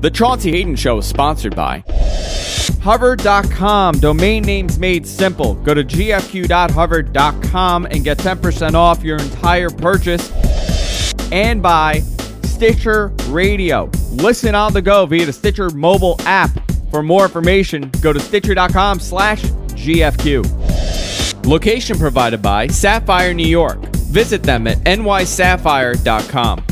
The Chaunce Hayden Show is sponsored by Hover.com. Domain names made simple. Go to gfq.hover.com and get 10% off your entire purchase. And by Stitcher Radio. Listen on the go via the Stitcher mobile app. For more information, go to stitcher.com/GFQ. Location provided by Sapphire New York. Visit them at nysapphire.com.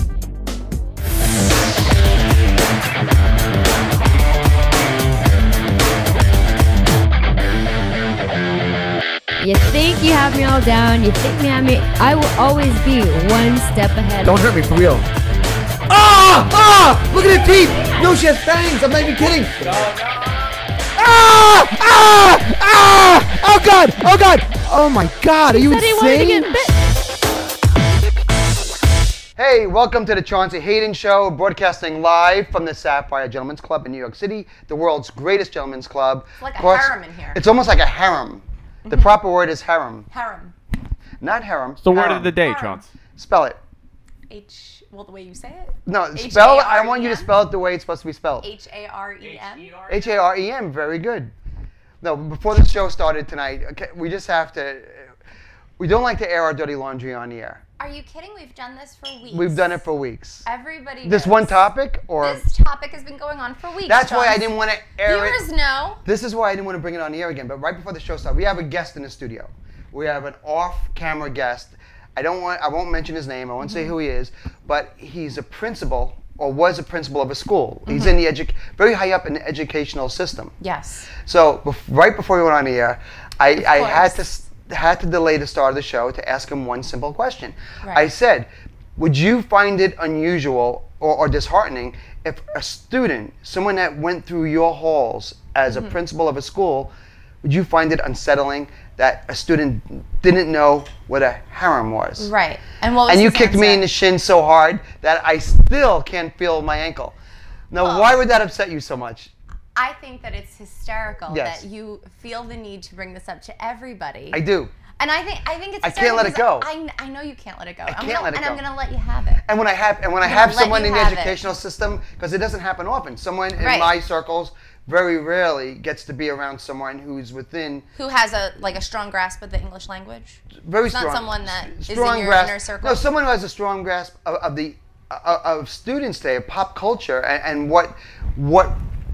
You think you have me all down, you think me have me, I will always be one step ahead. Don't hurt me, for real. Ah! Ah! Look at her teeth! No, she has fangs! I'm not even kidding! Ah! Ah! Ah! Oh God! Oh God! Oh my God! Are you insane? Hey, welcome to the Chaunce Hayden Show, broadcasting live from the Sapphire Gentlemen's Club in New York City, the world's greatest gentlemen's club. It's like a harem in here. It's almost like a harem. The proper word is harem. Harem. Not harem. It's the word of the day, Chaunce. Spell it. Well, the way you say it? No, spell it. I want you to spell it the way it's supposed to be spelled. H-A-R-E-M? H-A-R-E-M. Very good. No, before the show started tonight, okay, we just have to, we don't like to air our dirty laundry on the air. Are you kidding? We've done this for weeks. We've done it for weeks. Everybody This knows. one topic? Or this topic has been going on for weeks. That's why I didn't want to air Viewers know. This is why I didn't want to bring it on the air again. But right before the show started, we have a guest in the studio. We have an off-camera guest. I won't mention his name. I won't say who he is. But he's a principal, or was a principal of a school. He's in the very high up in the educational system. Yes. So right before we went on the air, I had to delay the start of the show to ask him one simple question. Right. I said, would you find it unusual or disheartening if a student, someone that went through your halls as a principal of a school, would you find it unsettling that a student didn't know what a harem was? Right. And what was you his kicked me answer? in the shin so hard that I still can't feel my ankle. Now, why would that upset you so much? I think that it's hysterical Yes. that you feel the need to bring this up to everybody. I do. And I think it's I can't let it go. I know you can't let it go. I can't let it go. And I'm going to let you have it. And when I have someone in the educational system, because it doesn't happen often, someone in my circles very rarely gets to be around someone who's within. Who has a strong grasp of the English language? Very it's strong. Not someone that is in strong your grasp, inner circle. No, someone who has a strong grasp of students today, of pop culture, and what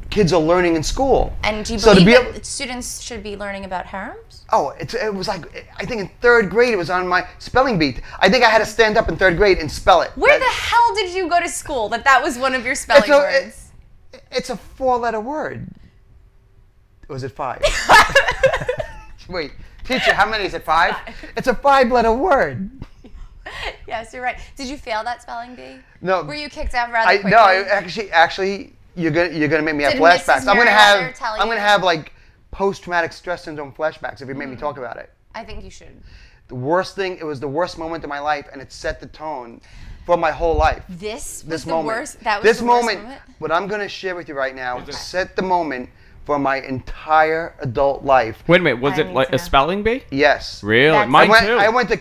kids are learning in school. And do you believe that students should be learning about harems? Oh, it was like, I think in third grade it was on my spelling bee. I think I had to stand up in third grade and spell it. Where the hell did you go to school that was one of your spelling words? It's a 4-letter word. Was it 5? Wait, teacher, how many is it? 5? It's a 5-letter word. Yes, you're right. Did you fail that spelling bee? No. Were you kicked out rather quickly? No, actually, you're gonna make me have flashbacks. I'm gonna have like post-traumatic stress syndrome flashbacks if you make me talk about it. I think you should. The worst thing. It was the worst moment of my life, and it set the tone for my whole life. This moment. The worst. That was this the moment. Worst moment. What I'm gonna share with you right now set the moment for my entire adult life. Wait a minute, was it like a spelling bee? Yes. Really? Mine too. I went to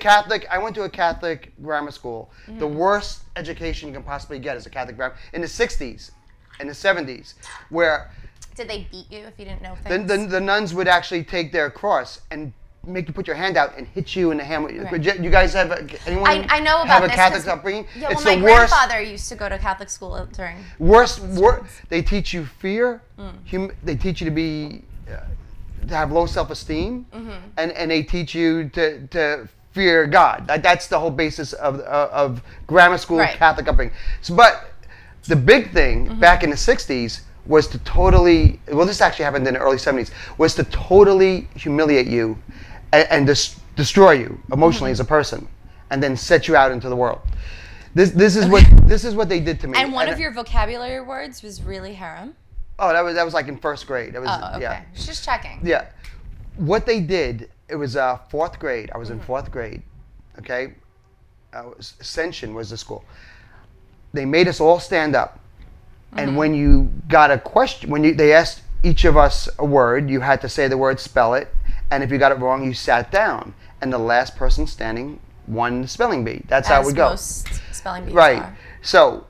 a Catholic grammar school. The worst education you can possibly get is a Catholic grammar in the 60s, in the 70s, where did they beat you if you didn't know things? the nuns would actually take their cross and make you put your hand out and hit you in the hand. Right. You guys have anyone I know about have a this Catholic upbringing? Yeah, it's well, the my worst. grandfather used to go to Catholic school during. Worst. They teach you fear. They teach you to have low self-esteem, and they teach you to fear God. That's the whole basis of grammar school Catholic upbringing. So, but the big thing back in the 60s was to totally, well, this actually happened in the early 70s, was to totally humiliate you and destroy you emotionally as a person, and then set you out into the world. This is what they did to me. And one of your vocabulary words was really harem. Oh, that was like in first grade. That was, okay. Yeah. Just checking. Yeah. What they did, it was 4th grade. I was in 4th grade. Okay. Ascension was the school. They made us all stand up, and when you got a question, they asked each of us a word, you had to say the word, spell it, and if you got it wrong, you sat down, and the last person standing won the spelling bee. That's how it would go. Most spelling bees right. are. So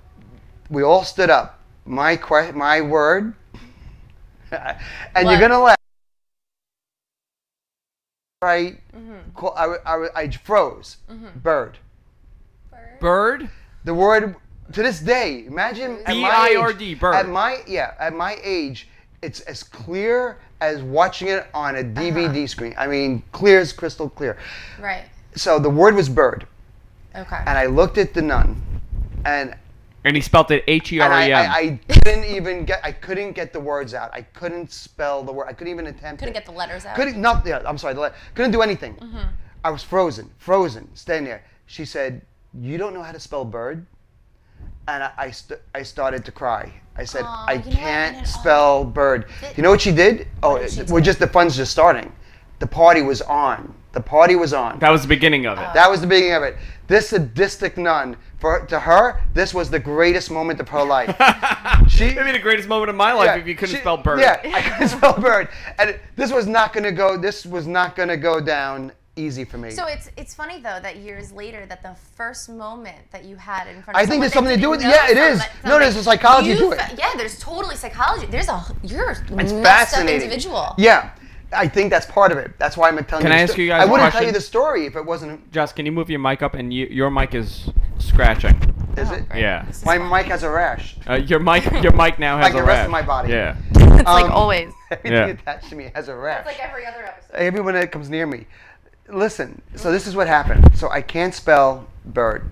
we all stood up. my word, and What? you're gonna laugh. Right? I froze. Bird. Bird? The word to this day. Imagine B-I-R-D, bird. At my age, it's as clear as watching it on a DVD screen. I mean, clear as crystal clear. Right. So the word was bird, Okay. and I looked at the nun, and he spelled it H-E-R-E-M. I couldn't even get the words out. I couldn't spell the word. I couldn't even attempt. Couldn't get the letters out. I'm sorry. Couldn't do anything. I was frozen, standing there. She said, "You don't know how to spell bird," and I started to cry. I said, "I can't spell bird." You know what she did? The fun's just starting. The party was on. That was the beginning of it. That was the beginning of it. This sadistic nun, to her, this was the greatest moment of her life. Maybe the greatest moment of my life if you couldn't spell bird. Yeah, I couldn't spell bird, and this was not going to go down easy for me. So it's funny though that years later that the first moment that you had in front of I think there's something to do with it. Yeah, it is. No, there's a psychology to it. Yeah, there's totally psychology. You're It's messed up fascinating. individual. Yeah. I think that's part of it. That's why I'm telling you. Can I ask you guys I a wouldn't question? tell you the story if it wasn't. Joss, can you move your mic up? And your mic is scratching. Is it? Yeah. My mic has a rash. Your mic now has Like a the rash. rest of my body. Yeah. It's like always. Everything attached to me has a rash. It's like every other episode. Everyone that comes near me. Listen, so this is what happened. So I can't spell bird.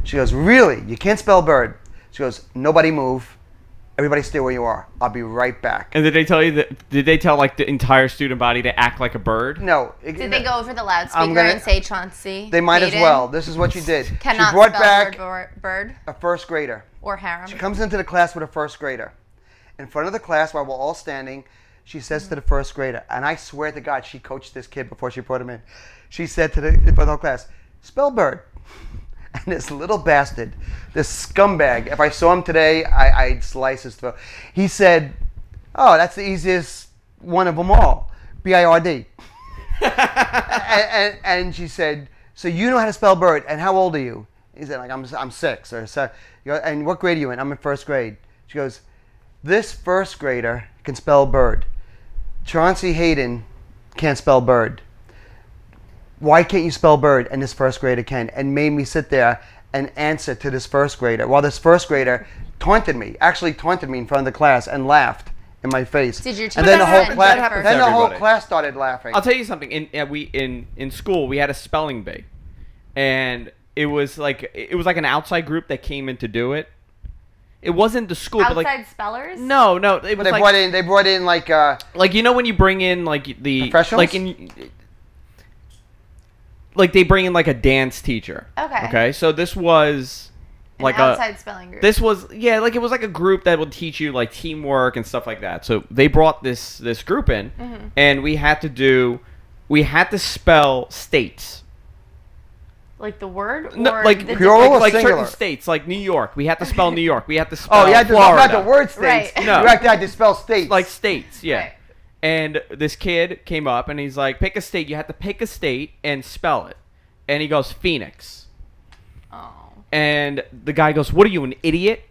She goes, "Really? You can't spell bird?" She goes, "Nobody move. Everybody stay where you are. I'll be right back." And did they tell you that? Did they tell like the entire student body to act like a bird? No. Did they go over the loudspeaker and say Chaunce? They might as Hayden well. This is what she did. Cannot She brought spell back bird a first grader. or harem. She comes into the class with a first grader. In front of the class, while we're all standing, she says to the first grader, and I swear to God, she coached this kid before she brought him in. She said for the whole class, "Spell bird." And this little bastard, this scumbag, if I saw him today, I'd slice his throat. He said, "Oh, that's the easiest one of them all, B-I-R-D." and she said, "So you know how to spell bird, and how old are you?" He said, "Like I'm 6 or 7. And what grade are you in?" "I'm in first grade." She goes, "This first grader can spell bird. Chaunce Hayden can't spell bird. Why can't you spell bird?" And this first grader can, and made me sit there and answer to this first grader, while this first grader taunted me in front of the class and laughed in my face. Did your teacher and then the whole friend class, go to first? then the whole Everybody. class started laughing. I'll tell you something. In school we had a spelling bee, and it was like an outside group that came in to do it. It wasn't the school, but like Outside spellers? no, it was They like brought in like you know when you bring in like the professionals? like they bring in like a dance teacher. Okay. So this was like An outside spelling group. This was like it was like a group that would teach you like teamwork and stuff like that. So they brought this group in, and we had to spell states. Like the word? No, or like the plural or like singular? certain states, like New York. We had to spell New York. We had to spell oh, you had to Florida. not the word states. Right. No. You actually had to spell states. Like states, yeah. Right. And this kid came up and he's like, "Pick a state. You have to pick a state and spell it." And he goes, "Phoenix." Oh. And the guy goes, "What are you, an idiot?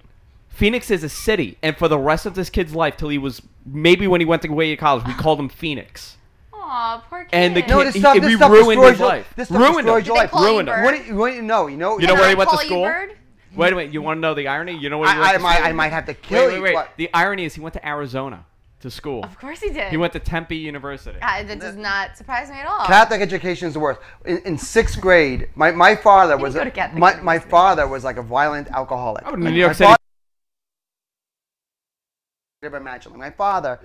Phoenix is a city." And for the rest of this kid's life, till he was maybe when he went away to college, we called him Phoenix. Aw, poor kid. And the kid, No, this stuff we destroys ruined his your- life. this stuff Ruined destroys him. your life. Did they call you Ruined him. bird? What do you know? You know Did where he they went to call you school? bird? Wait a minute. You want to know the irony? You know where he went I to school? might have to kill Wait. you. What? The irony is he went to Arizona to school. Of course he did. He went to Tempe University. That does not surprise me at all. Catholic education is the worst. In 6th grade, my father was go to Catholic my university. father was like a violent alcoholic. Oh, New York City. Imagine my father.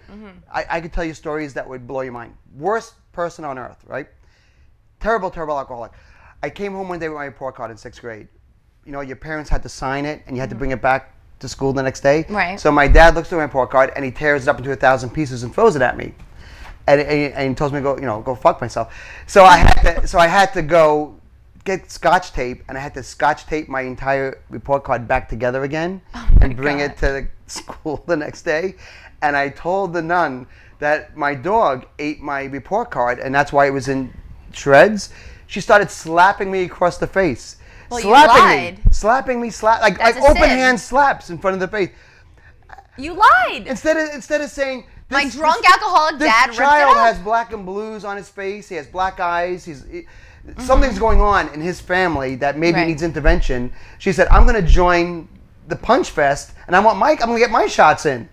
I could tell you stories that would blow your mind. Worst person on earth, right? Terrible alcoholic. I came home one day with my report card in 6th grade. You know, your parents had to sign it, and you had to bring it back to school the next day. Right. So my dad looks through my report card, and he tears it up into 1,000 pieces and throws it at me, and he tells me to go fuck myself. So I had to go get Scotch tape, and I had to Scotch tape my entire report card back together again and bring it to the school the next day. And I told the nun that my dog ate my report card, and that's why it was in shreds. She started slapping me across the face. Well, you lied. Slapping me, like That's a open sin. hand slaps in front of the face. You lied. Instead of saying My drunk alcoholic dad this ripped child it up. has black and blues on his face. He has black eyes. Something's going on in his family that maybe Right. needs intervention. She said, "I'm going to join the punch fest, and I'm going to get my shots in."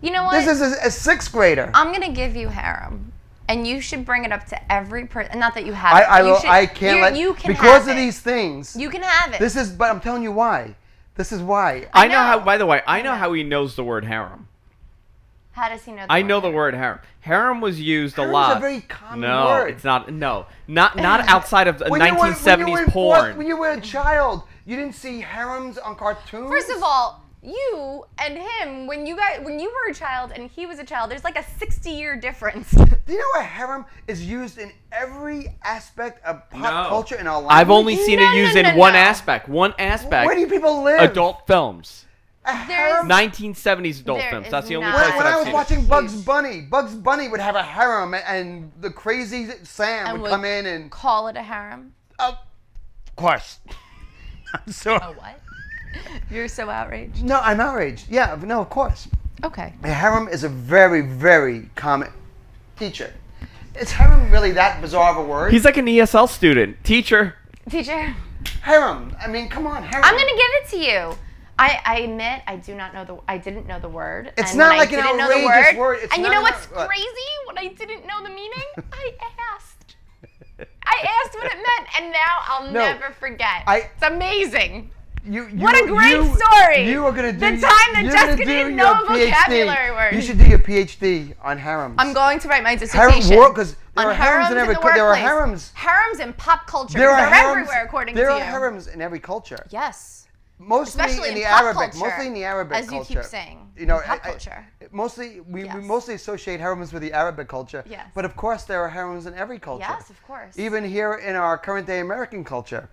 You know what? This is a sixth grader. I'm gonna give you harem, and you should bring it up to every person. Not that you have it. I but you will. should, I can't let you can because have of it. these things. You can have it. But I'm telling you why. This is why. I know know. how. By the way, I know know. how he knows the word harem. How does he know? I know the word harem. Harem was used Harem's a lot. a very common no, word. it's not. No, not outside of When you were- 1970s porn. When you were a child, you didn't see harems on cartoons. First of all, you and him, when you were a child and he was a child, there's like a 60-year difference. Do you know a harem is used in every aspect of pop culture in our life? I've only seen No, it used no, in no, one no. aspect. One aspect. Where do people live? Adult films. A harem? 1970s adult There films. is That's the only not. place When that I I've was seen watching it. Bugs Bunny would have a harem, and the crazy Sam And would come in and. call it a harem. Of course. I'm so. Oh, what? You're so outraged. No, I'm outraged. Yeah, no, of course. Okay. A harem is a very, very common. Teacher, is harem really that bizarre of a word? He's like an ESL student. Teacher. Teacher, Harem. I mean, come on, harem. I'm gonna give it to you. I admit I didn't know the word. It's and not when like I an didn't know the outrageous word. It's and you not know an what's what? crazy? When I didn't know the meaning, I asked. I asked what it meant, and now I'll No, never forget. I- It's amazing. You, What a great story! You are gonna do The time that you're Jessica gonna do didn't your know a PhD. vocabulary word. You should do your PhD on harems. I'm going to write my harem dissertation because there on are harems in every the there are workplace. harems. Harems in pop culture. There are They're harems everywhere, according there to are you. harems in every culture. Yes. Mostly Especially in in the pop Arabic, culture, mostly in the Arabic as you culture. keep saying, You know, in pop culture. Mostly we Yes. mostly associate harems with the Arabic culture. Yes. But of course there are harems in every culture. Yes, of course. Even here in our current day American culture.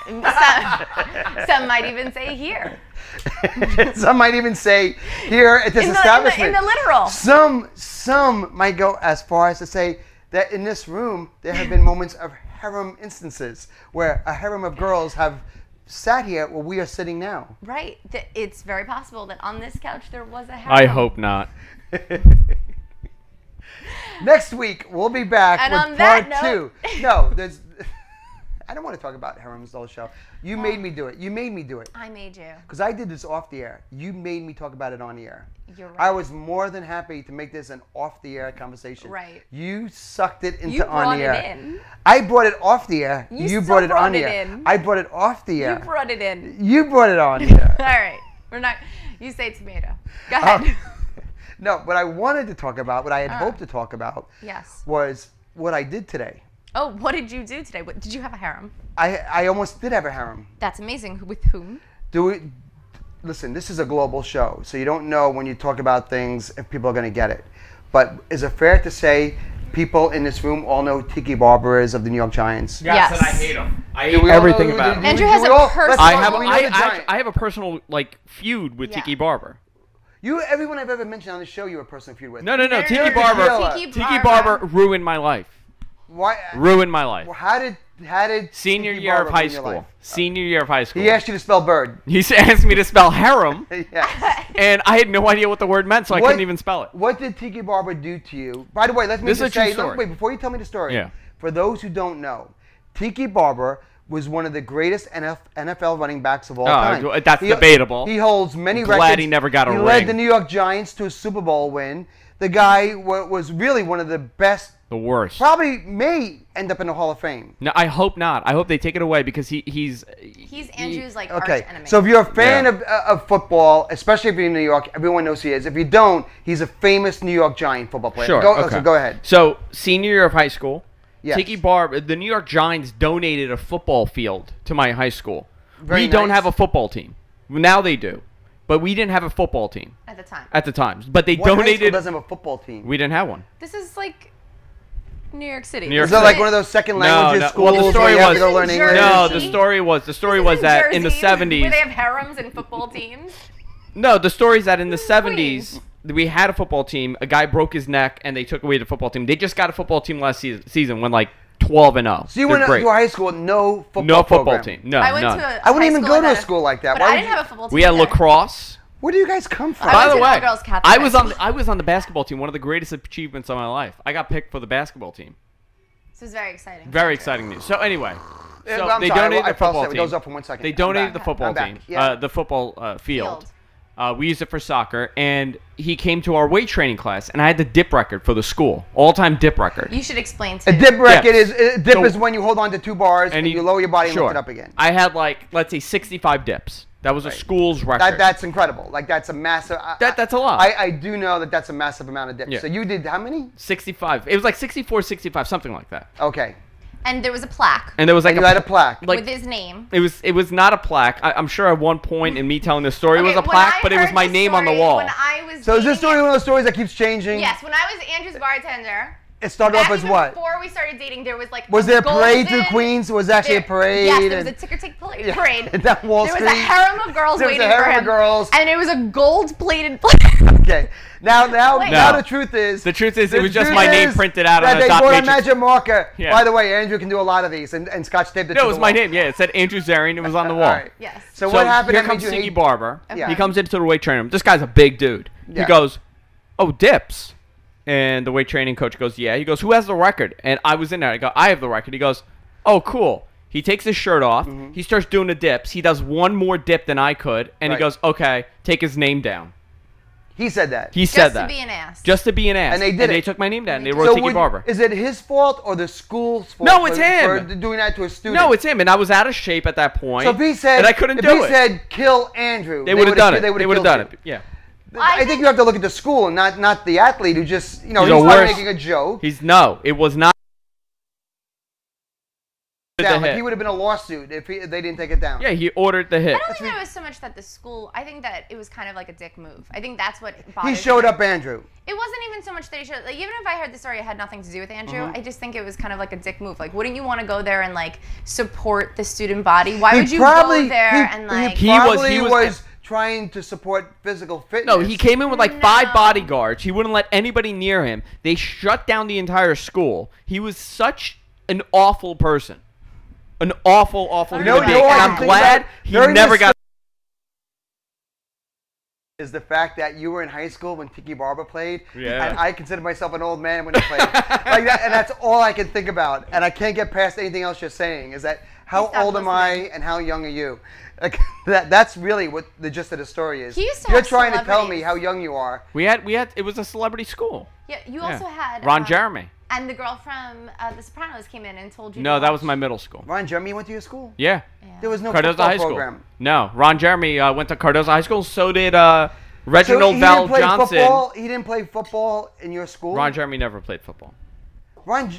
Some might even say here. Some might even say here at this establishment. In the literal. Some might go as far as to say that in this room there have been moments of harem instances where a harem of girls have sat here where we are sitting now. Right. It's very possible that on this couch there was a harem. I hope not. Next week we'll be back And with on that part note- 2. No, there's. I don't want to talk about harems the whole show. You made me do it. You made me do it. I made you. Because I did this off the air. You made me talk about it on the air. You're right. I was more than happy to make this an off the air conversation. Right. You sucked it into You on brought the it air. in. I brought it off the air. You You still brought it on brought the it air. in. I brought it off the air. You brought it in. You brought it on the air. All right. We're not. You say tomato. Go ahead. No, what I wanted to talk about, what I had hoped to talk about, Yes. was what I did today. Oh, what did you do today? Did you have a harem? I almost did have a harem. That's amazing. With whom? Listen, this is a global show, so you don't know when you talk about things if people are going to get it. But is it fair to say people in this room all know Tiki Barber is of the New York Giants? Yes. and I hate him. I Do hate we all everything know- about do him. we- Andrew do has we a all- personal- let's I talk- have do we know the Giants? I have a personal feud with Yeah. Tiki Barber. Everyone I've ever mentioned on the show, you have a personal feud with. No. Tiki no, Barber. no. Tiki Barber ruined my life. Why? Ruined my life. How did Senior Tiki year of Barber high ruin your school. life? Senior year of high school. He asked you to spell bird. He asked me to spell harem, Yes. and I had no idea what the word meant, so I What- couldn't even spell it. What did Tiki Barber do to you? By the way, let me This is just a true say, story. wait, before you tell me the story, Yeah. for those who don't know, Tiki Barber was one of the greatest NFL running backs of all time. That's debatable. He holds many Glad records. he never got a He ring. led the New York Giants to a Super Bowl win. The guy was really one of the best. The worst. Probably may end up in the Hall of Fame. No, I hope not. I hope they take it away because he's Andrew's like arch Okay, enemy. so if you're a fan Yeah. of football, especially if you're in New York, everyone knows who he is. If you don't, he's a famous New York Giant football player. Sure. Go, okay. So go ahead. So senior year of high school, Yes. Tiki Barber, the New York Giants donated a football field to my high school. Very we don't nice. have a football team. Now they do, but we didn't have a football team at the time. at the time. But they What high school donated. doesn't have a football team? We didn't have one. This is like New York City. New York Is that like one of those second languages no. schools Well, the story where you have was- to go learn Jersey. English? No, Jersey? the story was This that in the Jersey, 70s. where they have harems and football teams. No, the story is that in the This is 70s, we had a football team. A guy broke his neck, and they took away the football team. They just got a football team last season when like 12-0. So you They're went great. to a high school with no football No football program. team. No, I went none. to a I wouldn't high even school go to a that school like that. But Why I would didn't you- have a football team. We had either. lacrosse. Where do you guys come from? By the an way, all-girls Catholic I was high on school. I was on the basketball team. One of the greatest achievements of my life. I got picked for the basketball team. This is very exciting. Very exciting news. So anyway, so I'm they sorry, donated I the fell football asleep. team. It goes up for 1 second. They I'm donated back. the football I'm back. team, Yeah. the football field. We used it for soccer, and he came to our weight training class, and I had the dip record for the school, all-time dip record. You should explain A to dip record is So- is when you hold on to 2 bars and you lower your body and lift it up again. I had let's say 65 dips. That was a school's record. That's incredible. Like that's a massive. That's a lot. I do know that that's a massive amount of dips. Yeah. So you did how many? 65. It was like 64, 65, something like that. Okay. And there was a plaque And there was like You had a plaque. with his name. It was not a plaque. I'm sure at one point in me telling this story it was a when plaque, I but it was heard my the name on the story, wall. When I was So is this dating story one of those stories that keeps changing? Yes, when I was Andrew's bartender. It started off back as even what? Before we started dating, there was like Was there a parade through golden- Queens? Was there actually a parade? Yes, there was a and- ticker-tape parade. Yeah, down Wall There was Street. a harem of girls There was a waiting for harem him. of girls. And it was a gold-plated Okay. Now No. the truth is. The truth is, it was just truth my name is printed out that on a they dot bought a matrix. magic marker. Yeah. By the way, Andrew can do a lot of these, and Scotch taped it. No, to it was the my wall. name. Yeah, it said Andrew Zarian. It was on the wall. All right. Yes. So what happened? Here that made comes you Tiki hate- Barber. Yeah. He comes into the weight training room. This guy's a big dude. Yeah. He goes, "Oh, dips." And the weight training coach goes, "Yeah." He goes, "Who has the record?" And I was in there. I go, "I have the record." He goes, "Oh, cool." He takes his shirt off. He starts doing the dips. He does one more dip than I could. And Right. he goes, "Okay, take his name down." He said that. He said Just that. to be an ass. Just to be an ass. And they did They it. took my name down. They So wrote Tiki Barber. Is it his fault or the school's fault? No, it's for him. doing that to a student. No, it's him. And I was out of shape at that point. So if he said, and I couldn't if do he it. said kill Andrew, They would have done it. They would've would have killed done you. it. Yeah. I think you have to look at the school and not the athlete who just He's he's a not worse- making a joke. It was not. Down. the Like hit. he would have been a lawsuit if they didn't take it down. Yeah, he ordered the hit. I don't think it was so much that the school. I think that it was kind of like a dick move. I think that's what bothered He showed me. up Andrew. It wasn't even so much that he showed. Like, even if I heard the story, it had nothing to do with Andrew. Mm-hmm. I just think it was kind of like a dick move. Like, wouldn't you want to go there and like support the student body? Why He would you probably- go there he- and like? he He was- probably he was- was trying to support physical fitness. No, he came in with like 5 No. bodyguards. He wouldn't let anybody near him. They shut down the entire school. He was such an awful person. An awful human know being. what And I I'm think glad about he during never this- got. Is the fact that you were in high school when Tiki Barber played, Yeah. and I consider myself an old man when he played. Like that, and that's all I can think about, and I can't get past anything else you're saying. Is that how Stop old am I listening. and how young are you? Like that's really what the gist of the story is. He used to You're have trying to tell me celebrities. how young you are. We had. It was a celebrity school. Yeah, you Yeah. also had Ron Jeremy. and the girl from The Sopranos came in and told you. No, to that was watch. my middle school. Ron Jeremy went to your school? Yeah. There was no Cardozo football High School. program. No, Ron Jeremy went to Cardozo High School. So did So Reginald he Val didn't play Johnson. football. He didn't play football in your school. Ron Jeremy never played football. Ron.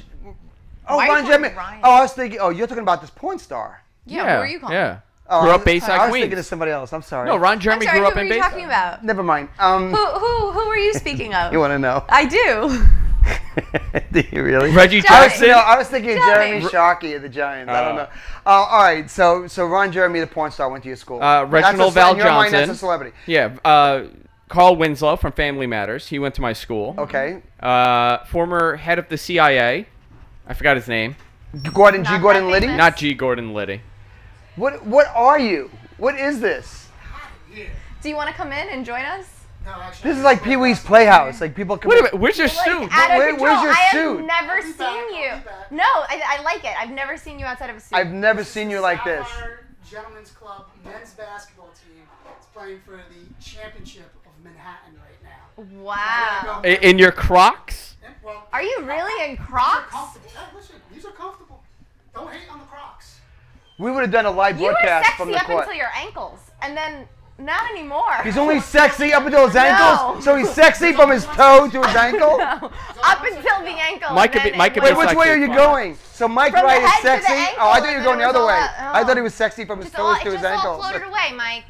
Oh, Why are you Ron calling Jeremy. him Ryan? Oh, I was thinking. Oh, you're talking about this porn star. Yeah, who are you calling? Yeah. Oh, Grew I up was- Bayside, I was Queens. thinking of somebody else. I'm sorry. No, Ron I'm Jeremy sorry, grew who up were in you Bayside. talking about? Never mind. Who were you speaking of? You want to know? I do. Do you really? Reggie Tell me. Jackson. I was thinking of Tell Jeremy me. Sharkey of the Giants. I don't Oh. know. All right. So Ron Jeremy, the porn star, went to your school. Reginald That's a- Val in your mind, Johnson. That's a celebrity. Yeah. Carl Winslow from Family Matters. He went to my school. Okay. Former head of the CIA. I forgot his name. Gordon Not Gordon that Liddy. famous. Not G. Gordon Liddy. What are you? What is this? Do you want to come in and join us? This is like Pee Wee's Playhouse. Like people come. Wait a minute. Where's your Like, suit? out of Where's control. your I have suit? never I'll be seen back, you. I'll be back. No, I like it. I've never seen you outside of a suit. I've never seen you like this. Sapphire Gentlemen's Club men's basketball team is playing for the championship of Manhattan right now. Wow. In your Crocs? And, well, Are you really in these are Crocs? comfortable. Listen, these are comfortable. Don't hate on the Crocs. We would have done a live You were broadcast from sexy the up court. until your ankles, and then not anymore. He's only sexy up until his ankles. No. So he's sexy from his toe to his ankle. No, up until the ankle. Mike and could be- then Mike it could Wait, be went- which way are you sexy. going? So Mike From the Wright is head to the sexy. ankle, Oh, I thought and you were then going it the other was way. all- I thought he was sexy from his Just all, toes to it his just all ankles. floated away, Mike.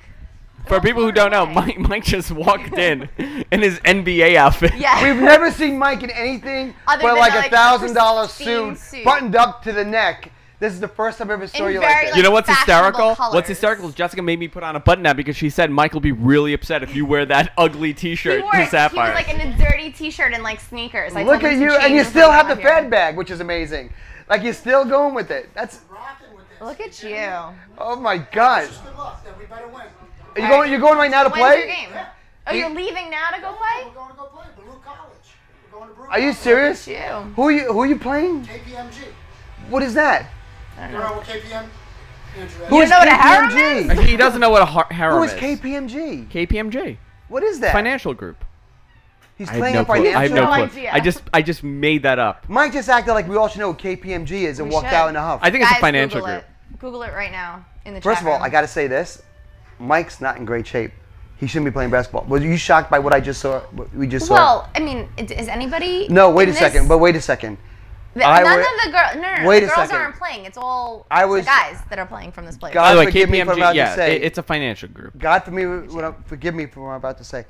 For people who don't know, Mike just walked in his NBA outfit. Yeah. We've never seen Mike in anything Other but than, like like, $1,000 pristine suit, suit. buttoned up to the neck. This is the first time I ever saw In you very, like this. You know what's fashionable hysterical? colors. What's hysterical is Jessica made me put on a button now because she said Mike will be really upset if you wear that ugly He T-shirt wore to it. He was Sapphire. like in a dirty T-shirt and like sneakers. I Look told at him to you, and change you his still look have the out here. fad bag, which is amazing. Like you're still going with it. That's Rocking with this. Look at you. oh my god. Just good luck that we better win. You're going right now to When's your play? game? Oh, you're leaving now to go play? We're going to go play Blue College. We're going to Blue Are you College. serious? You. Who are you playing? KPMG. What is that? You know what KPM? Andrew, Who You is know what a harem KPMG? He doesn't know what a harem Who is. is KPMG? KPMG. What is that? Financial group. He's I have playing no a clue. financial. I have no No clue. idea. I just made that up. Mike just acted like we all should know what KPMG is and We walked should. out in a huff. I think it's Guys, a financial Google group. it. Google it right now in the First chat of all, room. I got to say this. Mike's not in great shape. He shouldn't be playing basketball. Was you shocked by what I just saw? What we just saw? Well, I mean, is anybody? No, wait in a this- second. But wait a second. None I of wa- the girls. No. Wait The a girls second. aren't playing. It's all I was- the guys that are playing from this place. God By the way, forgive me for what I'm about KPMG, to say. it's a financial group. God forgive me for what I'm about to say.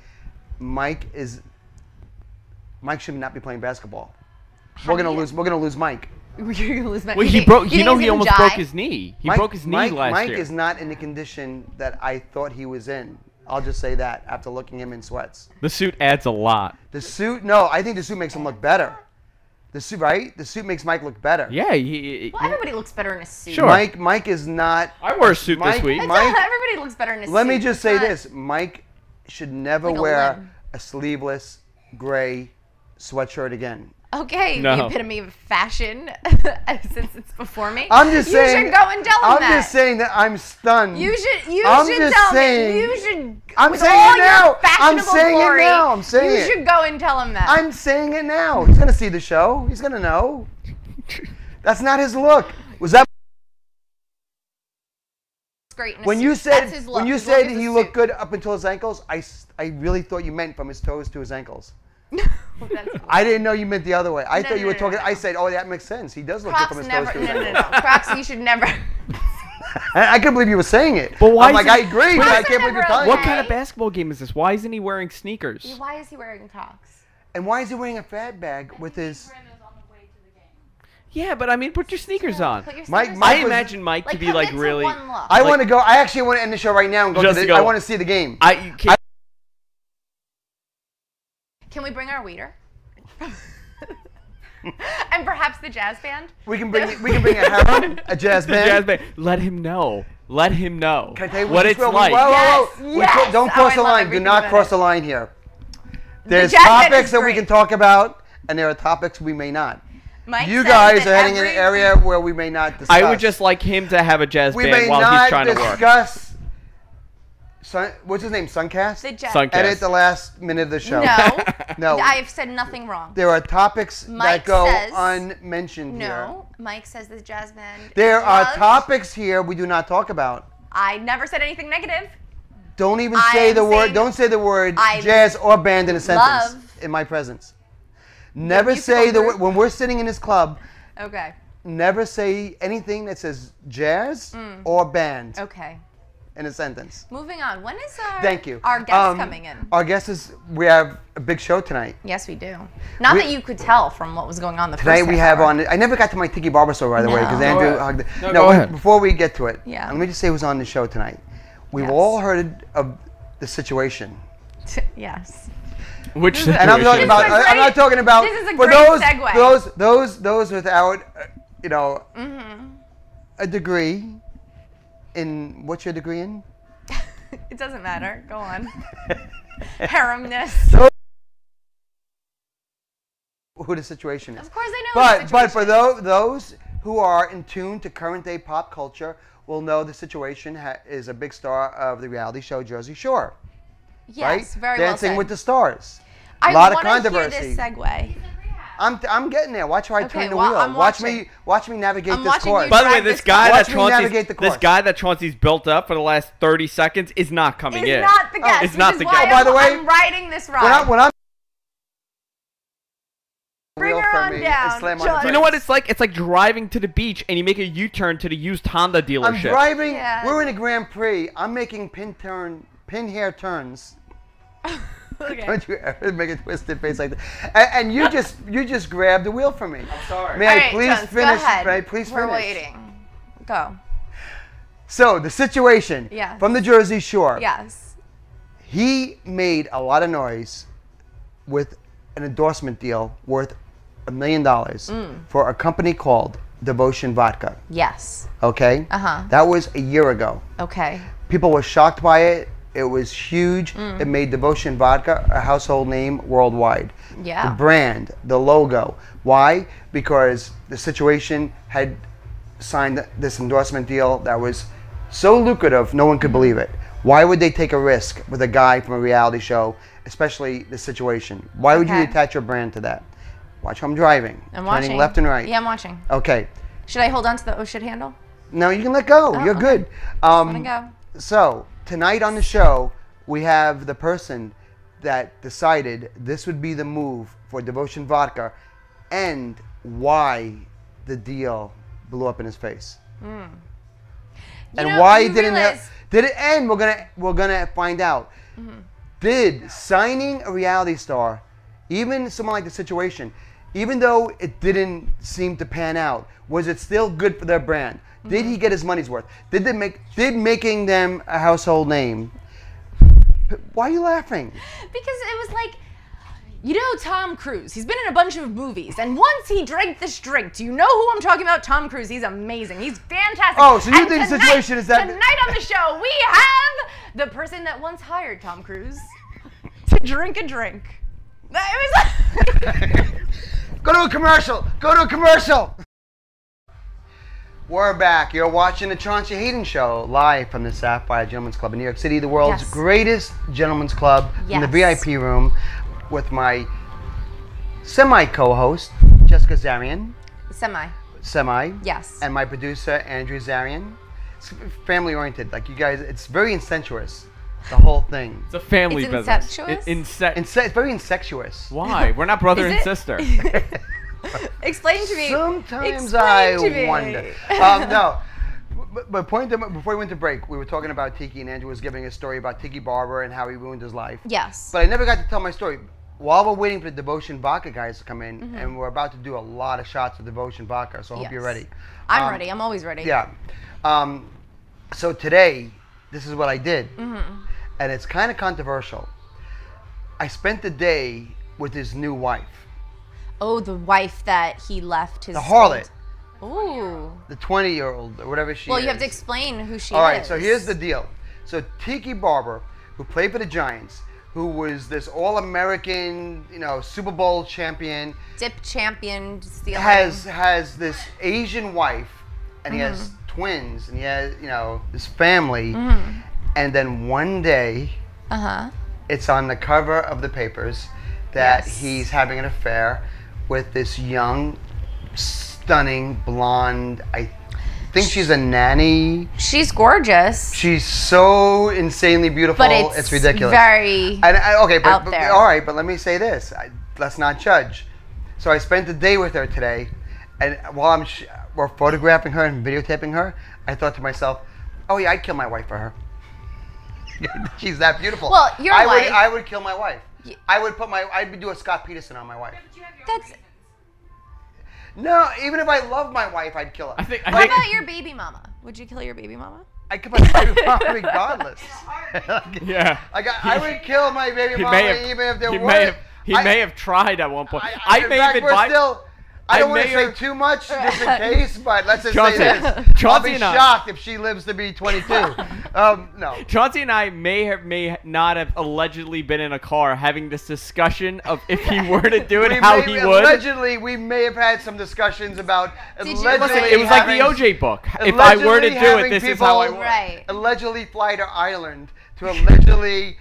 Mike should not be playing basketball. We're gonna lose Mike. You're gonna lose my. Well, you he think- broke. you You know, think he he's almost gonna broke die? his knee. He Mike- broke his knee Mike, last Mike year. is not in the condition that I thought he was in. I'll just say that after looking him in sweats. The suit adds a lot. The suit, no, I think the suit makes him look better. The suit, right? The suit makes Mike look better. Yeah, Well, everybody looks better in a suit. Sure. Mike is not. I wore a suit Mike- this week. That's Mike- everybody looks better in a suit. Let me just It's say not- this: Mike should never Like a wear limb. a sleeveless gray sweatshirt again. Okay, No. the epitome of fashion, since it's before me. I'm just saying. You should go and tell him I'm that. just saying that I'm stunned. You should. You I'm should just tell saying- me. You should. I'm with saying all it your now. I'm fashionable saying it glory, now. I'm saying you it. should go and tell him that. I'm saying it now. He's gonna see the show. He's gonna know. That's not his look. Was that great. In a when suit. you That's said his look. when you His look said is a he suit. looked good up until his ankles? I really thought you meant from his toes to his ankles. That's cool. I didn't know you meant the other way. I No, thought you no, were no, talking. no. I said, oh, that makes sense. He does look good Crocs from his never. toes to his No. ankles. Crocs, you should never. I couldn't believe you were saying it. But why I'm like, is I it- agree, but I can't believe you're never telling What me. kind of basketball game is this? Why isn't he wearing sneakers? Why is he wearing Crocs? And why is he wearing a fat bag with his? Yeah, but I mean, put your sneakers on. Put your Mike- sneakers Mike I on. was- imagine Mike to be commit like to really. one look. I Like- want to go. I actually want to end the show right now and go Just to the. go. I want to see the game. Can we bring our weeder? And perhaps the jazz band. We can bring a harem, a jazz band. Jazz band. Let him know. Let him know Can I tell you what you it's feel? like. Whoa, whoa, whoa. Yes, yes. Don't Oh, cross I the love line. Do everything not about cross it. the line here. There's jazz band topics is that we great. can talk about, and there are topics we may not. Mike You says guys that are heading in an every- area where we may not discuss. I would just like him to have a jazz We band may while not he's trying to work. discuss. What's his name? Suncast. The jazz. Suncast. Edit the last minute of the show. No. No. I've said nothing wrong. There are topics Mike that go says- unmentioned here. No. Mike says the jazz band. There are loves- topics here we do not talk about. I never said anything negative. Don't even I say am the word. saying Don't say the word I jazz or band in a sentence love in my presence. Never musical say the group. word when we're sitting in this club. Okay. Never say anything that says jazz or band Okay. in a sentence. Moving on. When is our Thank you. our guest coming in? Our guest is. We have a big show tonight. Yes, we do. Not We- that you could tell from what was going on the Tonight first we half have hour. on. I never got to my Tiki Barber story, by the way, because No. Andrew Go hugged ahead. it. No, go wait, ahead. before we get to it, Yeah. let me just say who's on the show tonight. We've Yes. all heard of the situation. Yes. Which And I'm talking situation? about. This is a I'm not great- talking about this is a for great those segue. those without Mm-hmm. a degree in what's your degree in? It doesn't matter. Go on. Haremness. Who the situation is. Of course I know. But the for situation. those who are in tune to current day pop culture will know the situation is a big star of the reality show Jersey Shore, yes, right? very Dancing well said. with the Stars. I A lot of wanna hear controversy. this segue. I'm getting there. Watch how I Okay, turn the well, wheel. I'm watch watching. me navigate I'm this watching course. you By the way, drag this this guy Watch that me navigate the Chauncey's this course. guy that Chauncey's built up for the last 30 seconds is not coming Is in. not the guest. It's not which the is why guest. By the way, I'm riding this ride. when I'm Bring wheel her for on me, down, and slam on John. the You know what it's like? It's like driving to the beach and you make a U-turn to the used Honda I'm dealership. driving. Yeah. We're in a Grand Prix. I'm making pin hair turns. Okay. Don't you ever make a twisted face like that? And you just grabbed the wheel from me. I'm sorry. May All I right, please Chauncey, finish? Go ahead. May I please We're finish? waiting. Go. So the situation Yes. from the Jersey Shore. Yes. He made a lot of noise with an endorsement deal worth $1 million for a company called Devotion Vodka. Yes. Okay? Uh-huh. That was a year ago. Okay. People were shocked by it. It was huge. It made Devotion Vodka a household name worldwide. Yeah. The brand, the logo. Why? Because the situation had signed this endorsement deal that was so lucrative, no one could believe it. Why would they take a risk with a guy from a reality show, especially the situation? Why would you attach your brand to that? Watch how I'm driving. I'm turning watching. left and right. Yeah, I'm watching. Okay. Should I hold on to the oh shit handle? No, you can let go. Oh, You're okay. good. Let me go. So, tonight on the show, we have the person that decided this would be the move for Devotion Vodka and why the deal blew up in his face. And why it didn't did it end? We're gonna find out. Did signing a reality star, even someone like The Situation, even though it didn't seem to pan out, was it still good for their brand? Did he get his money's worth? Did making them a household name? Why are you laughing? Because it was like, you know Tom Cruise. He's been in a bunch of movies, and once he drank this drink. Do you know who I'm talking about? Tom Cruise. He's amazing. He's fantastic. Oh, so you And think the situation is that tonight on the show we have the person that once hired Tom Cruise to drink a drink. It was. Go to a commercial. Go to a commercial. We're back. You're watching the Chaunce Hayden Show live from the Sapphire Gentlemen's Club in New York City, the world's greatest gentlemen's club, in the VIP room, with my semi-co-host Jessica Zarian. Semi. Yes. And my producer Andrew Zarian. It's family-oriented. Like you guys, it's very incestuous. The whole thing. It's a family business. Incestuous? It's very incestuous. Why? We're not brother and sister. Explain to me. Sometimes Explain I wonder. No. But before we went to break, we were talking about Tiki, and Andrew was giving a story about Tiki Barber and how he ruined his life. Yes. But I never got to tell my story. While we're waiting for the Devotion Vodka guys to come in, and we're about to do a lot of shots of Devotion Vodka, so I hope you're ready. I'm ready. I'm always ready. Yeah. So today, this is what I did, and it's kind of controversial. I spent the day with his new wife. Oh, the wife that he left his... The harlot. Ooh. The 20-year-old, or whatever she is. Well, you have to explain who she is. All right, so here's the deal. So Tiki Barber, who played for the Giants, who was this all-American, Super Bowl champion. Dip champion. Has this Asian wife, and he has twins, and he has, this family. And then one day, it's on the cover of the papers that he's having an affair with this young, stunning, blonde, I think she's a nanny. She's gorgeous. She's so insanely beautiful, but it's ridiculous. Very out there. All right, but let me say this. Let's not judge. So I spent the day with her today, and while we're photographing her and videotaping her, I thought to myself, oh yeah, I'd kill my wife for her. She's that beautiful. Well, your wife. I would kill my wife. I'd do a Scott Peterson on my wife. That's... No, even if I love my wife, I'd kill her. What about your baby mama? Would you kill your baby mama? I kill my baby mama regardless. Yeah. I would kill my baby mama even if there were. He may have tried at one point. I don't want to say too much just in case, but let's just say this. I'll be shocked if she lives to be 22. No. Chauncey and I may not have allegedly been in a car having this discussion of if he were to do it, how he would. Allegedly, we may have had some discussions about allegedly. It was like the OJ book. If I were to do it, this is how I would. Right. Allegedly fly to Ireland to allegedly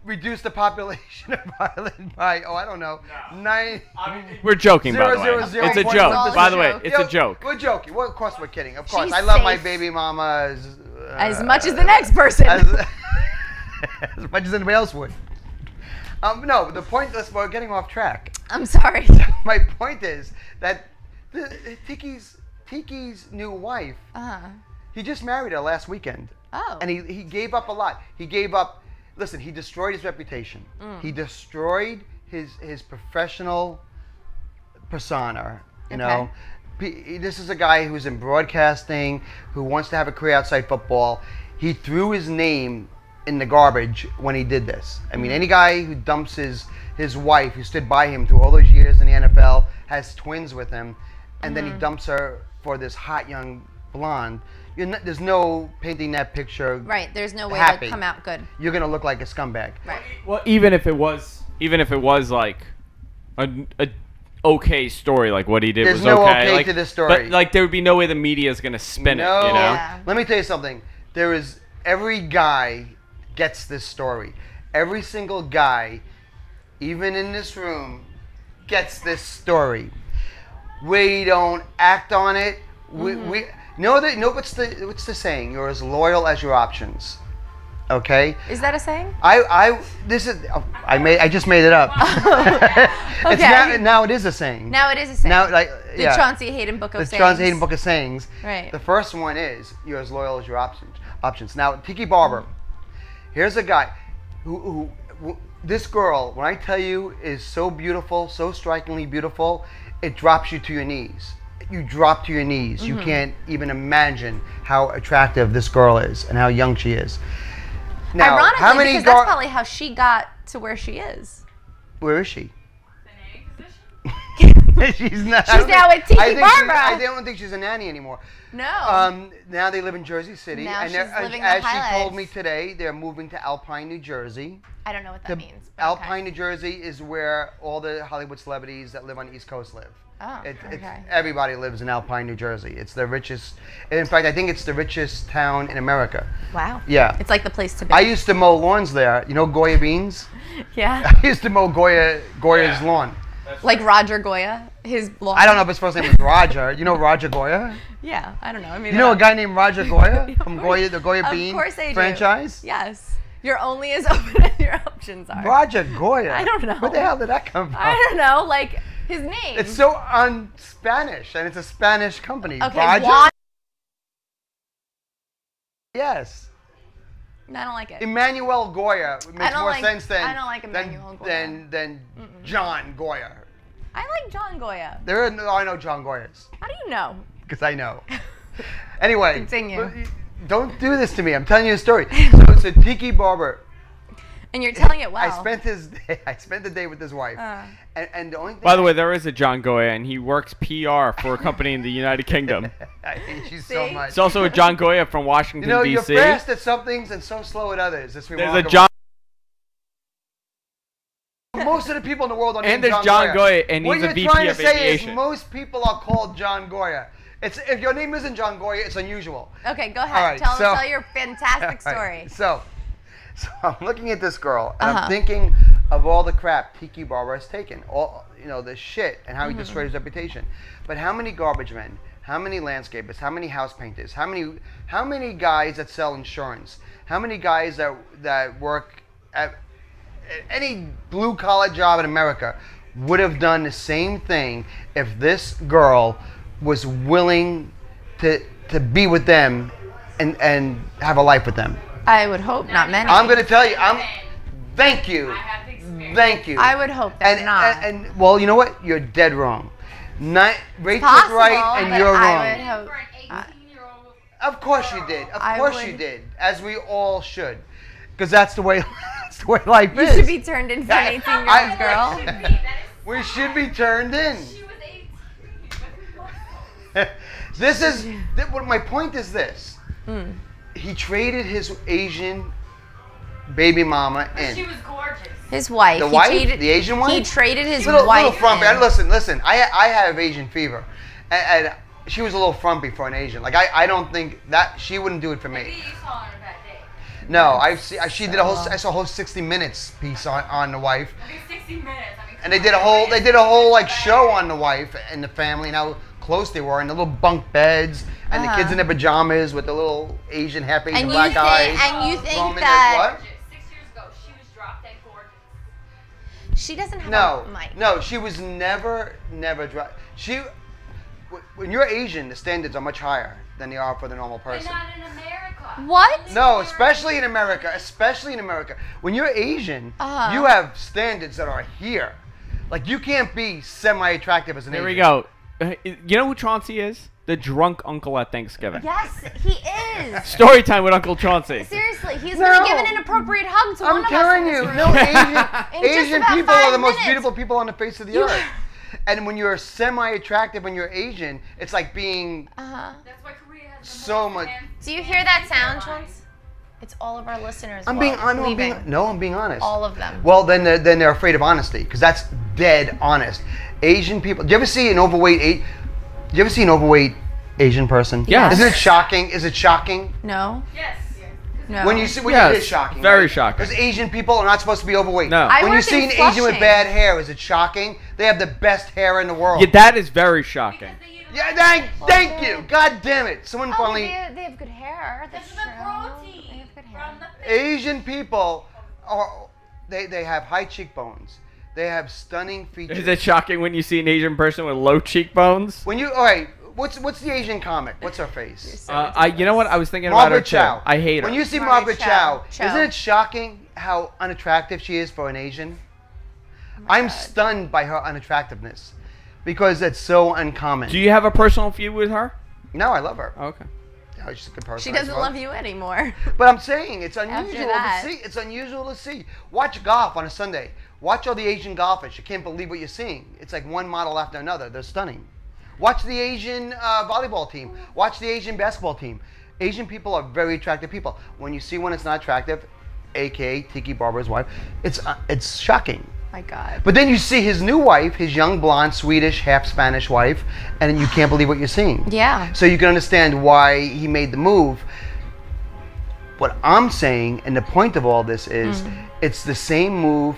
reduce the population of Ireland by, I don't know, 9. We're joking, by the way. It's a joke. By the way, it's a joke. We're joking. Well, of course we're kidding. Of course. She's I love safe. my baby mama as much as the next person. As much as anybody else would. No, the point is, we're getting off track. I'm sorry. My point is that Tiki's new wife, he just married her last weekend. Oh. And he gave up a lot. He gave up. Listen, he destroyed his reputation. He destroyed his professional persona. You know, this is a guy who's in broadcasting, who wants to have a career outside football. He threw his name in the garbage when he did this. I mean, any guy who dumps his wife, who stood by him through all those years in the NFL, has twins with him, and then he dumps her for this hot young blonde, there's no painting that picture. Right. There's no way happy. to come out good. You're gonna look like a scumbag. Right. Well, even if it was like a okay story, like what he did There's was no okay. okay like, to this story. But like there would be no way the media is gonna spin it. No. You know. Yeah. Let me tell you something. Every guy gets this story. Every single guy, even in this room, gets this story. We don't act on it. We know what's the saying? You're as loyal as your options. Okay. Is that a saying? I just made it up. Okay. Now it is a saying. Now it is a saying. Now, like, The yeah. Chaunce Hayden book of The sayings. Chaunce Hayden book of sayings. Right. The first one is you're as loyal as your options. Now, Tiki Barber. Here's a guy who this girl, when I tell you, is so beautiful, so strikingly beautiful, it drops you to your knees. You drop to your knees. You can't even imagine how attractive this girl is and how young she is. Now, Ironically, how many because that's probably how she got to where she is. Where is she? Nanny position? She's not. She's now with Tiki Barber. I don't think she's a nanny anymore. No. Now they live in Jersey City, Now and she's living the as high she told life. me today, they're moving to Alpine, New Jersey. I don't know what that means. But Alpine, okay. New Jersey is where all the Hollywood celebrities that live on the East Coast live. Oh, okay. Everybody lives in Alpine, New Jersey. It's the richest. In fact, I think it's the richest town in America. Wow. Yeah. It's like the place to be. I used to mow lawns there. You know Goya beans? Yeah. I used to mow Goya's lawn. Like Roger Goya, his lawn. I don't know if his first name was Roger. You know Roger Goya? Yeah, I don't know. I mean, You know a guy named Roger Goya from course. the Goya Bean Of course I do. franchise? Yes. You're only as open as your options are. Roger Goya. I don't know. Where the hell did that come from? I don't know, like his name. It's so un-Spanish, and it's a Spanish company. Okay, Roger? why? Yes. I don't like it. Emmanuel Goya makes don't more like- sense than I don't like Emmanuel Goya. than John Goya. I like John Goya. I know John Goyas How do you know? because I know. Anyway, Continue. Don't do this to me. I'm telling you a story. So Tiki Barber. And you're telling it well. I spent the day with his wife, and the only thing. By the way, there is a John Goya, and he works PR for a company in the United Kingdom. I hate you so See? much. It's also a John Goya from Washington, You know, you're D.C. fast at some things and so slow at others. It's There's remarkable. a John, Most of the people in the world are named and there's John John Goya, and what he's a you're VP trying to of say aviation. is most people are called John Goya. If your name isn't John Goya, it's unusual. Okay, go ahead. All right, tell your fantastic All story. right, so I'm looking at this girl, and I'm Uh-huh. thinking of all the crap Tiki Barber has taken, all the shit, and how he destroyed his reputation. But how many garbage men? How many landscapers? How many house painters? How many guys that sell insurance? How many guys that work at any blue collar job in America would have done the same thing if this girl was willing to be with them and have a life with them? I would hope not many. I'm going to tell you. Thank you. Thank you. I would hope that not. And well, you know what? You're dead wrong. Rachel's Possible, right and but you're I wrong. would hope. For an 18-year-old. Of course you did. Of I course you would- did. As we all should, because that's the way life You is. should be turned into an 18-year-old girl. We should be turned in. She was 18. My point is this. He traded his Asian baby mama in. She was gorgeous. His wife. The he wife? Traded, The Asian wife? He traded his Little wife. frumpy. in. Listen. I have Asian fever, and she was a little frumpy for an Asian. Like I don't think that she wouldn't do it for Maybe me. you saw her on a bad day. No, she did a whole. I saw a whole 60 Minutes piece on the wife, Okay, 60 minutes. I mean, and they did a whole like show on the wife and the family and how close they were, and the little bunk beds, and the kids in their pajamas with the little Asian half Asian And you black eyes. think, and you think roaming that their- 6 years ago, she was drop dead gorgeous. she doesn't have No, a mic. no, she was never dry. When you're Asian, the standards are much higher than they are for the normal But person. not in America. What? No, especially in America. Especially in America. When you're Asian, you have standards that are here. Like you can't be semi-attractive as an There Asian. we go. You know who Chauncey is? The drunk uncle at Thanksgiving. Yes, he is. Story time with Uncle Chauncey. Seriously, he's No. gonna give an inappropriate hug to one I'm of telling us. in you, this no room. Asian, In just Asian about people are 5 the most minutes. beautiful people on the face of the earth. And when you're semi-attractive when you're Asian, it's like being That's why Korea has so much. Do you hear that sound, Chaunce? It's all of our listeners. I'm being honest. All of them. Well, then they're afraid of honesty because that's dead honest. Asian people. Do you ever see an overweight Asian person? Yes. Isn't it shocking? Is it shocking? No. Yes. No. When you see, Yes, it is shocking. very right? shocking. Because Asian people are not supposed to be overweight. No. I When you work see in an Asian with Flushing. bad hair, is it shocking? They have the best hair in the world. Yeah, that is very shocking. Yeah, thank you. God damn it. Someone finally. They have good hair. That's This is the true. protein They have good hair. from the Asian people are they have high cheekbones. They have stunning features. Is it shocking when you see an Asian person with low cheekbones? When you all right, what's the Asian comic? What's her face? You know what? I was thinking about her Margaret too. Chow. I hate her. When you see Margaret Margaret Chow, Chow. isn't it shocking how unattractive she is for an Asian? I'm stunned by her unattractiveness because it's so uncommon. Do you have a personal feud with her? No, I love her. Okay. Yeah, she's a good person. She I doesn't suppose. love you anymore. But I'm saying it's unusual that. to see. It's unusual to see. Watch golf on a Sunday. Watch all the Asian golfers. You can't believe what you're seeing. It's like one model after another. They're stunning. Watch the Asian volleyball team. Watch the Asian basketball team. Asian people are very attractive people. When you see one that's not attractive, aka Tiki Barber's wife, it's shocking. My God. But then you see his new wife, his young blonde, Swedish, half Spanish wife, and you can't believe what you're seeing. Yeah. So you can understand why he made the move. What I'm saying, and the point of all this is, it's the same move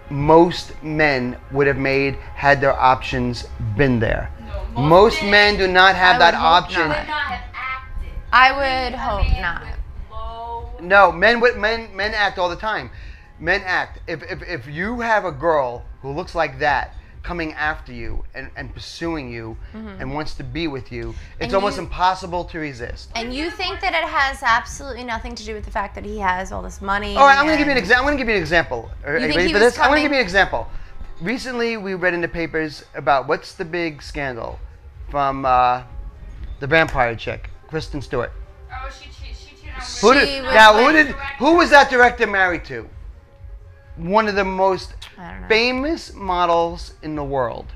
most men would have made had their options been there. No, most men do not have I that would hope option. would not have acted. I would hope Man not. with low- No, men act all the time. Men act. If you have a girl who looks like that coming after you and pursuing you and wants to be with you, it's And almost you- impossible to resist. And you think that it has absolutely nothing to do with the fact that he has all this money? All right, I'm going to give you an and- example. I'm going to give you an example. Are you think ready he for was this? I'm going to coming- give you an example. Recently, we read in the papers about what's the big scandal from the vampire chick, Kristen Stewart. Oh, she cheated on Who Rick. did, was now, with- who was that director married to? One of the most I don't know. famous models in the world.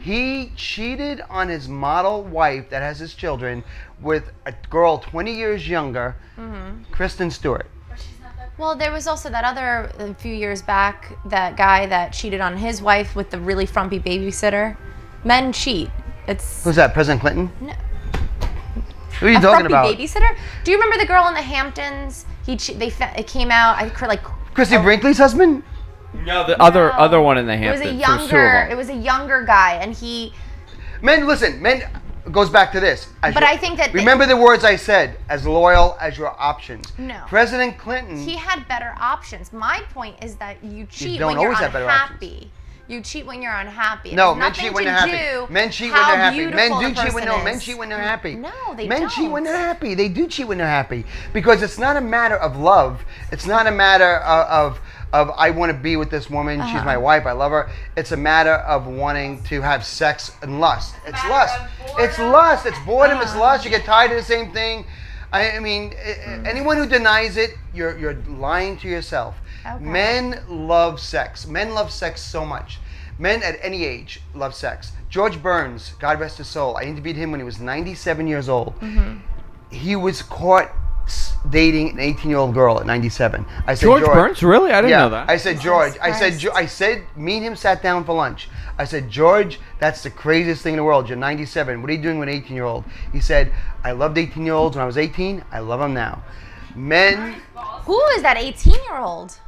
He cheated on his model wife that has his children with a girl 20 years younger, Kristen Stewart. But she's not that Well, there was also that other, a few years back, that guy that cheated on his wife with the really frumpy babysitter. Men cheat. It's Who's that, President Clinton? No. Who are you a talking frumpy about? babysitter. Do you remember the girl in the Hamptons? It came out. I could like. Christy Brinkley's husband? No, the other one in the It was Hamptons. a There was two of younger. them. It was a younger guy, and he. Men, listen, men goes back to this. But I think that remember the words I said, as loyal as your options. No. President Clinton. He had better options. My point is that you cheat don't when you're always have better unhappy. You cheat when you're unhappy. It No, has men nothing cheat when to they're do happy. Men cheat when how they're happy. Men beautiful do the cheat when person men is. cheat when they're happy. No, they Men don't. cheat when they're happy. They do cheat when they're happy because it's not a matter of love. It's not a matter of I want to be with this woman. She's my wife. I love her. It's a matter of wanting to have sex and lust. It's lust. It's lust. It's boredom. It's lust. You get tired of the same thing. I mean, anyone who denies it, you're lying to yourself. Okay. Men love sex. Men love sex so much. Men at any age love sex. George Burns, God rest his soul, I interviewed him when he was 97 years old. He was caught dating an 18-year-old girl at 97. I said, George Burns? Really? I didn't know that. I said, George. Christ. I said, me and him sat down for lunch. I said, George, that's the craziest thing in the world. You're 97. What are you doing with an 18-year-old? He said, I loved 18-year-olds when I was 18. I love them now. Men, Who is that 18-year-old?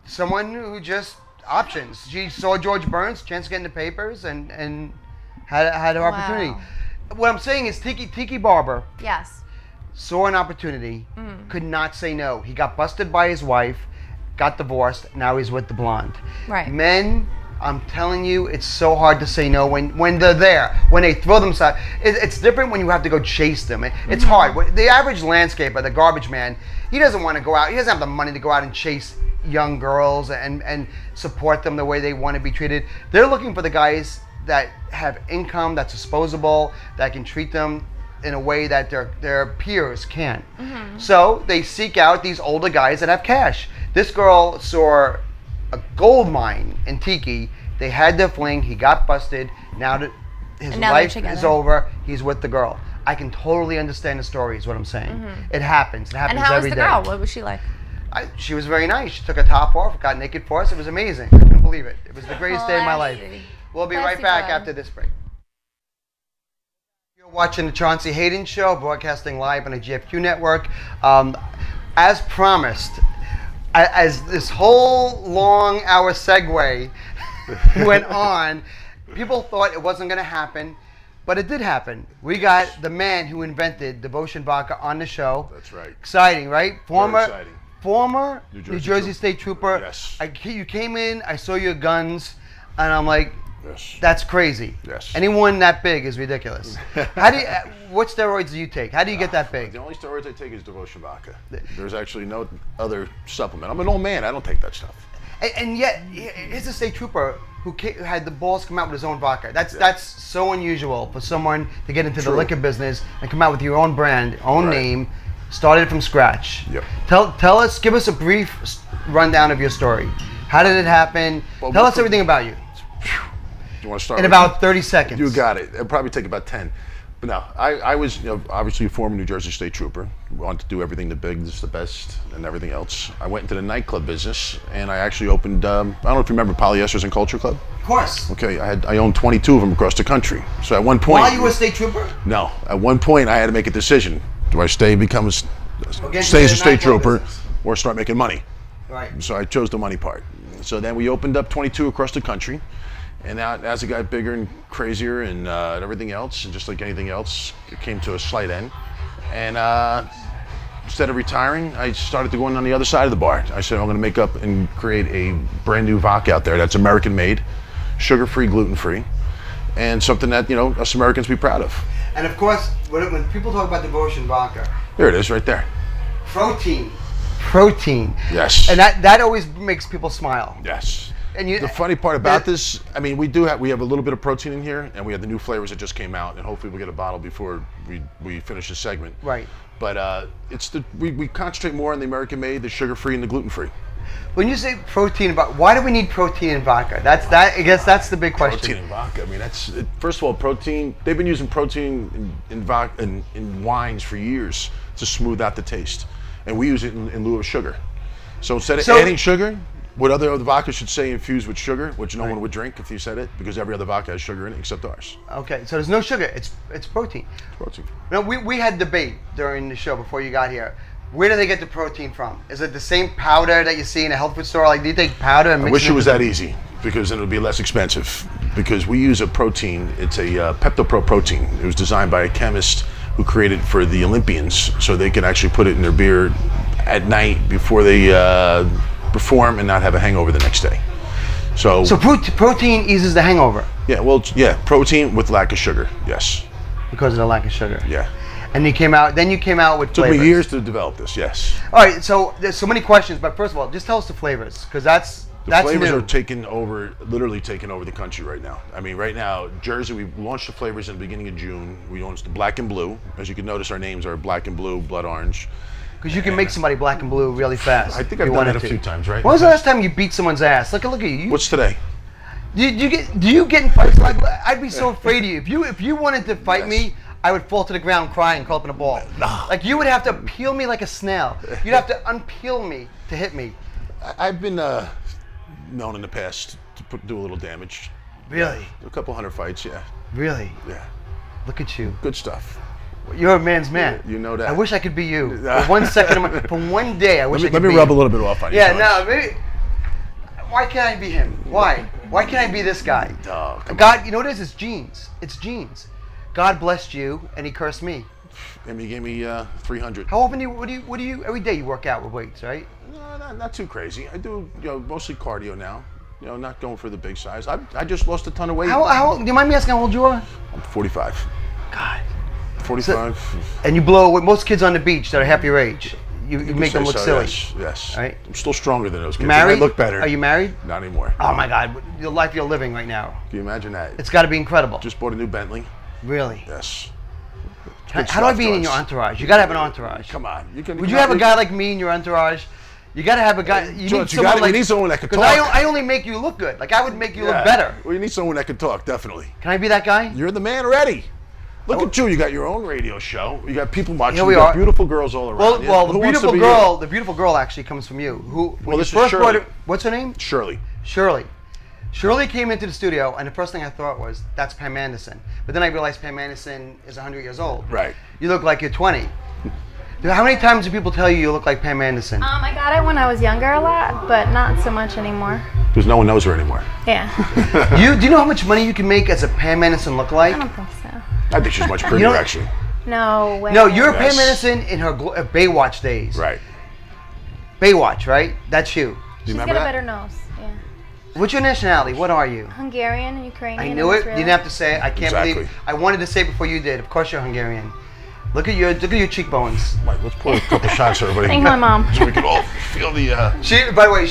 someone who just options. She saw George Burns, chance to get in the papers, and had her opportunity. What I'm saying is Tiki Barber Yes. saw an opportunity, could not say no. He got busted by his wife, got divorced, now he's with the blonde. Right. Men, I'm telling you, it's so hard to say no when they're there, when they throw themselves. It's different when you have to go chase them. It's hard. The average landscaper, the garbage man, he doesn't want to go out. He doesn't have the money to go out and chase young girls and support them the way they want to be treated. They're looking for the guys that have income, that's disposable, that can treat them in a way that their peers can't. So they seek out these older guys that have cash. This girl saw a gold mine in Tiki. They had their fling. He got busted. Now that his And now they're life is together. over, he's with the girl. I can totally understand the story. Is what I'm saying. It happens. It happens And how was every the day. girl? What was she like? She was very nice. She took her top off, got naked for us. It was amazing. I couldn't believe it. It was the greatest day of my life. Classy. We'll be Classy right back girl. after this break. You're watching the Chaunce Hayden Show, broadcasting live on the GFQ network. As promised, as this whole long hour segue went on, people thought it wasn't going to happen, but it did happen. We got the man who invented Devotion Vodka on the show. That's right. Exciting, right? exciting. Former New New Jersey Jersey State Trooper. Yes. You came in, I saw your guns, and I'm like, Yes. that's crazy. Yes. Anyone that big is ridiculous. How do you? What steroids do you take? How do you get that big? The only steroids I take is Devotion Vodka. There's actually no other supplement. I'm an old man. I don't take that stuff. And yet, here's a state trooper who had the balls come out with his own vodka. That's so unusual for someone to get into the True. liquor business and come out with your own brand, own Right. name, started from scratch. Yep. Tell us, give us a brief rundown of your story. How did it happen? Well, Tell us everything about you You want to start in with- about 30 seconds. You got it. It'll probably take about 10. But no, I was obviously a former New Jersey State Trooper. Wanted to do everything the biggest, the best, and everything else. I went into the nightclub business, and I actually opened, I don't know if you remember Polyesters and Culture Club. Of course. Okay, I owned 22 of them across the country. So at one point... While you were a state trooper? No, at one point I had to make a decision. Do I stay Get stay as a into the state nightclub trooper business. or start making money? Right. So I chose the money part. So then we opened up 22 across the country. And now, as it got bigger and crazier and everything else, and just like anything else, it came to a slight end. And instead of retiring, I started to go on the other side of the bar. I said, I'm going to make up and create a brand new vodka out there that's American-made, sugar-free, gluten-free, and something that, us Americans be proud of. And of course, when people talk about Devotion Vodka, There it is, right there. protein. Yes. And that always makes people smile. Yes. And you, The funny part about this, I mean, we have a little bit of protein in here, and we have the new flavors that just came out, and hopefully we'll get a bottle before we finish this segment. Right. But we concentrate more on the American-made, the sugar-free, and the gluten-free. When you say protein, why do we need protein in vodka? I guess that's the big question. Protein in vodka. I mean, first of all, protein. They've been using protein in wines for years to smooth out the taste, and we use it in lieu of sugar. So instead of adding sugar, what other vodka should say infused with sugar, which no one would drink if you said it, because every other vodka has sugar in it except ours. Okay, so there's no sugar. It's protein. Protein. Now we had debate during the show before you got here. Where do they get the protein from? Is it the same powder that you see in a health food store? Like, do you take powder and I mix wish it it was into that easy, because then it would be less expensive. Because we use a protein, it's a Pepto-Pro protein. It was designed by a chemist who created it for the Olympians, so they can actually put it in their beer at night before they perform and not have a hangover the next day. So protein eases the hangover protein with lack of sugar. Yes. because of the lack of sugar. Yeah. And you came out with Took flavors. me years to develop this. Yes. All right, so there's so many questions, but first of all, just tell us the flavors, because that's Flavors new. are literally taking over the country right now. I mean, right now, Jersey, we launched the flavors in the beginning of June. We launched the black and blue. As you can notice, our names are black and blue, blood orange. Because you can make somebody black and blue really fast. I think if I've you done wanted it a to. few times, right? When was the last time you beat someone's ass? Look at you. What's today? Do you get in fights? I'd be so afraid of you. If you wanted to fight me, I would fall to the ground crying, call up in a ball. Like, you would have to peel me like a snail. You'd have to unpeel me to hit me. I've been known in the past to do a little damage. Really? A couple hundred fights, yeah. Really? Yeah. Look at you. Good stuff. You're a man's man. You know that. I wish I could be you. For 1 second, for one day, I wish I could be Let me rub a little bit off on you. Yeah, Chaunce. no, maybe. Why can't I be him? Why? Why can't I be this guy? Oh, come God, you know what it is? It's genes. It's genes. God blessed you, and He cursed me. And he gave me 300. How often what do you? Every day you work out with weights, right? No, not too crazy. I do, mostly cardio now. Not going for the big size. I just lost a ton of weight. How? Do you mind me asking how old you are? I'm 45. God. 45. And you blow with most kids on the beach that are half your age. You make them look silly. Yes. Right? I'm still stronger than those kids. Married? I look better. Are you married? Not anymore. Oh my God, the life you're living right now. Can you imagine that? It's got to be incredible. Just bought a new Bentley. Really? Yes. How do I be in your entourage? You got to have an entourage. Come on. Would you have a guy like me in your entourage? You got to have a guy. You George, need need someone that can Because talk. I only make you look good. Like, I would make you look better. Well, you need someone that can talk, definitely. Can I be that guy? You're the man already. Look at you. You got your own radio show. You got people watching. Here we you got are. beautiful girls all around. Well, you. well, Who the wants to beautiful be girl, you? the beautiful girl actually comes from you. Who? Well, this is first Shirley. what's her name? Shirley. Shirley. Shirley came into the studio, and the first thing I thought was, that's Pam Anderson. But then I realized Pam Anderson is 100 years old. Right. You look like you're 20. How many times do people tell you look like Pam Anderson? I got it when I was younger a lot, but not so much anymore. Because no one knows her anymore. Yeah. Do you know how much money you can make as a Pam Anderson lookalike? I don't think so. I think she's much prettier, don't- actually. No way. No, you're Yes. Pam Anderson in her Baywatch days. Right. Baywatch, right? That's you. Do you She's remember got a that? better nose. Yeah. What's your nationality? What are you? Hungarian and Ukrainian. I knew it. You Israeli. didn't have to say it. I can't Exactly. believe. I wanted to say it before you did. Of course you're Hungarian. Look at your cheekbones. Right, let's pour a couple shots, everybody. Thank my mom. So we can all feel the. By the way,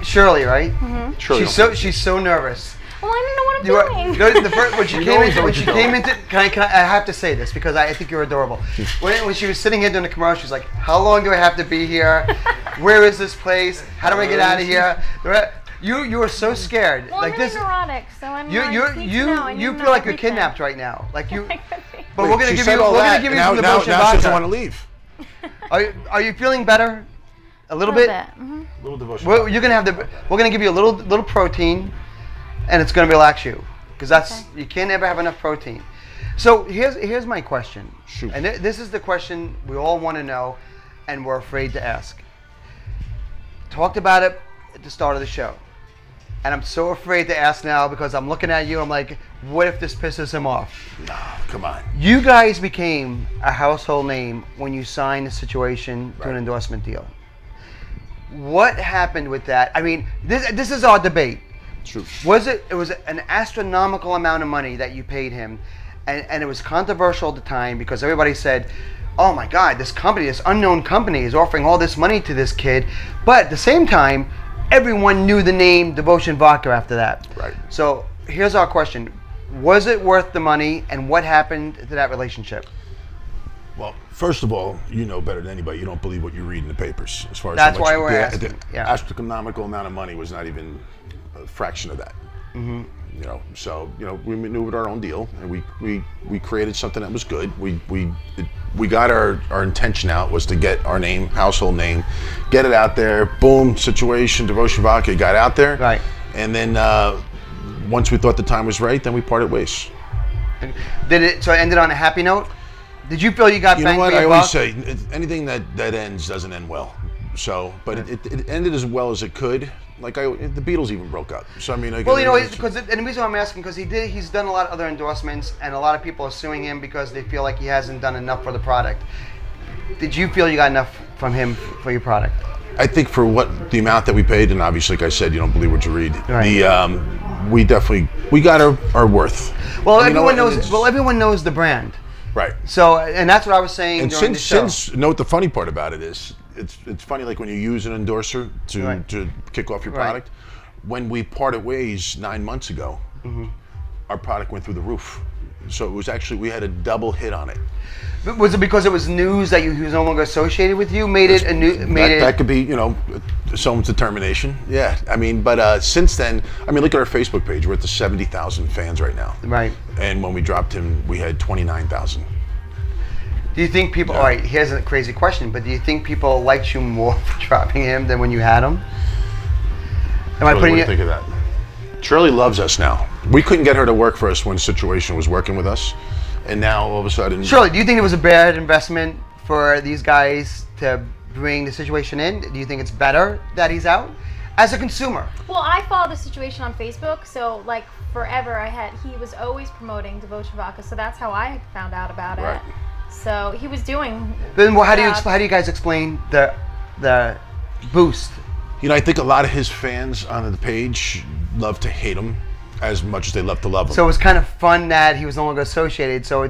Shirley, right? Shirley, She's so nervous. Well, I don't know what I'm You doing. are, the first, when she You came always know into, when what she you're came doing. into, can I have to say this because I think you're adorable. When she was sitting here doing the commercial, she's like, "How long do I have to be here? Where is this place? How do I get out of here?" You were so scared. Well, like I'm this. really neurotic, so I'm You like, please no, I need you to feel know like you're everything. kidnapped right now. Like you. I could be. But we're gonna she give said you. all We're that, gonna give you now, some now, Devotion now she doesn't want Vodka. to leave. Are you feeling better? A little bit. Mm-hmm. Little devotion. Well, you're gonna have we're gonna give you a little protein, and it's gonna relax you because you can't ever have enough protein. So here's my question, Shoot. and this is the question we all want to know, and we're afraid to ask. Talked about it at the start of the show, and I'm so afraid to ask now because I'm looking at you. I'm like, what if this pisses him off? No, come on. You guys became a household name when you signed the situation to an endorsement deal. What happened with that? I mean, this is our debate. True. It was an astronomical amount of money that you paid him, and it was controversial at the time because everybody said, "Oh my God, this unknown company is offering all this money to this kid," but at the same time, everyone knew the name Devotion Vodka after that. Right. So here's our question: was it worth the money, and what happened to that relationship? Well, first of all, you know better than anybody. You don't believe what you read in the papers. As far as That's how much why we're asking, The yeah. astronomical amount of money was not even a fraction of that. Mm-hmm. You know, so we maneuvered our own deal, and we created something that was good. We got our intention out was to get our name, household name, get it out there. Boom, situation, Devotion Vodka got out there. Right. And then once we thought the time was right, then we parted ways. So it ended on a happy note? Did you feel you got You know bang what for I your always buck? say? Anything that ends doesn't end well. So, but it ended as well as it could. Like the Beatles even broke up. So I mean, Well, you know, and the reason why I'm asking because he's done a lot of other endorsements, and a lot of people are suing him because they feel like he hasn't done enough for the product. Did you feel you got enough from him for your product? I think for the amount that we paid, and obviously, like I said, you don't believe what you read. Right. We got our worth. Well, You know everyone what? knows. Well, everyone knows the brand. Right. So, and that's what I was saying And during the show. since, know what the funny part about it is? It's funny, like when you use an endorser to kick off your Right. product. When we parted ways 9 months ago, our product went through the roof. So it was actually, we had a double hit on it. But was it because it was news that he was no longer associated with you? That could be, someone's determination. Yeah, I mean, but since then, I mean, look at our Facebook page. We're at the 70,000 fans right now. Right. And when we dropped him, we had 29,000. Do you think people? All right, here's a crazy question, but do you think people liked you more for dropping him than when you had him? Am I Shirley, putting what do it? you think of that? Shirley loves us now. We couldn't get her to work for us when Situation was working with us, and now all of a sudden. Shirley, do you think it was a bad investment for these guys to bring the Situation in? Do you think it's better that he's out? As a consumer. Well, I follow the situation on Facebook, so like forever he was always promoting Devotion Vodka, so that's how I found out about it. Right. So he was doing. Then how do jobs. you guys explain the boost? I think a lot of his fans on the page love to hate him as much as they love to love him. So it was kind of fun that he was no longer associated. So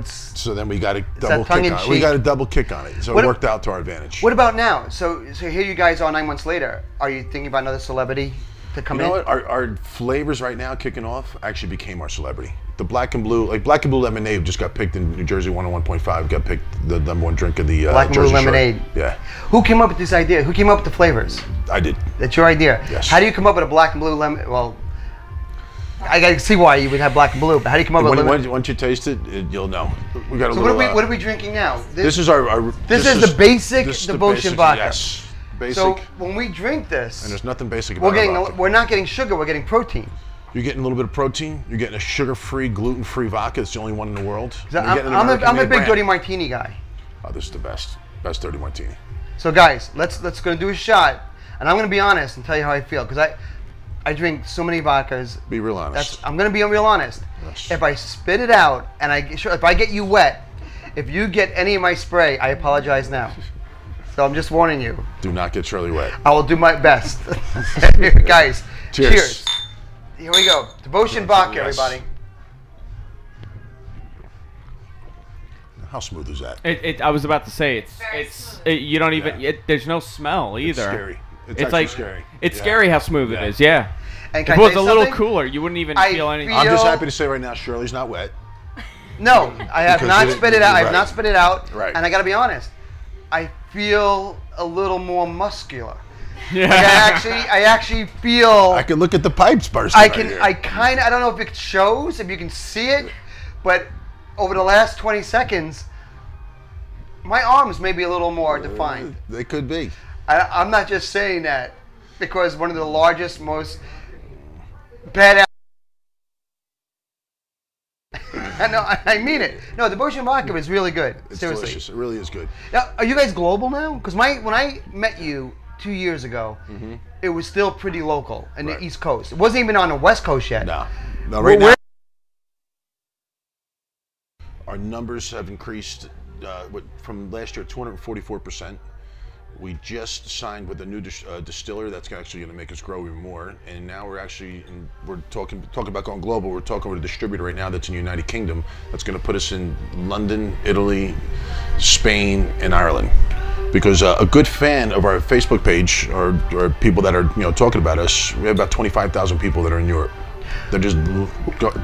then we got a that double kick on it. tongue-in-cheek. We got a double kick on it. So it worked out to our advantage. what about now? So here you guys are 9 months later. Are you thinking about another celebrity to come You know in? what? Our flavors right now kicking off actually became our celebrity. The black and blue, Black and Blue Lemonade just got picked in New Jersey 101.5. Got picked the #1 drink of the Black and Blue Jersey Shore. Lemonade. Yeah, Who came up with this idea? Who came up with the flavors? I did. That's your idea. Yes. How do you come up with a black and blue lemon? Well, I gotta see why you would have black and blue. But how do you come up with lemon? Once you taste it, you'll know. We got a So little. what are we drinking now? This is our. This is the basic this is the Devotion basic, Vodka. Yes, basic. So when we drink this, and there's nothing basic about it. we're not getting sugar. We're getting protein. You're getting a little bit of protein. You're getting a sugar-free, gluten-free vodka. It's the only one in the world. I'm a big dirty martini guy. Oh, this is the best dirty martini. So guys, let's go do a shot, and I'm gonna be honest and tell you how I feel because I drink so many vodkas. Be real honest. I'm gonna be real honest. Yes. If I spit it out and if I get you wet, if you get any of my spray, I apologize now. So I'm just warning you. Do not get Shirley wet. I will do my best. Guys, cheers. Here we go. Devotion Vodka, Yes. everybody. How smooth is that? I was about to say you don't even there's no smell either. It's scary. It's like actually scary. It's Yeah. scary how smooth it is. Yeah. And If can it I was say a little something? cooler, you wouldn't even I feel anything. I'm just feel- happy to say right now, Shirley's not wet. No, I have Because not you spit didn't- it out. I have right. not spit it out. Right. And I got to be honest. I feel a little more muscular. Yeah. Like I actually feel. I can look at the pipes bursting. I right can. here. I don't know if it shows, if you can see it, but over the last 20 seconds, my arms may be a little more defined. They could be. I'm not just saying that because one of the largest, most badass. I mean it. No, the Devotion Vodka is really good. It's Seriously. delicious. It really is good. Now, are you guys global now? Because when I met you 2 years ago, it was still pretty local in Right. the East Coast. It wasn't even on the West Coast yet. No. No, Well, right now, where- our numbers have increased from last year 244%. We just signed with a new distiller that's actually going to make us grow even more. And now we're talking about going global. We're talking with a distributor right now that's in the United Kingdom that's going to put us in London, Italy, Spain, and Ireland. Because a good fan of our Facebook page or people that are talking about us, we have about 25,000 people that are in Europe. They're just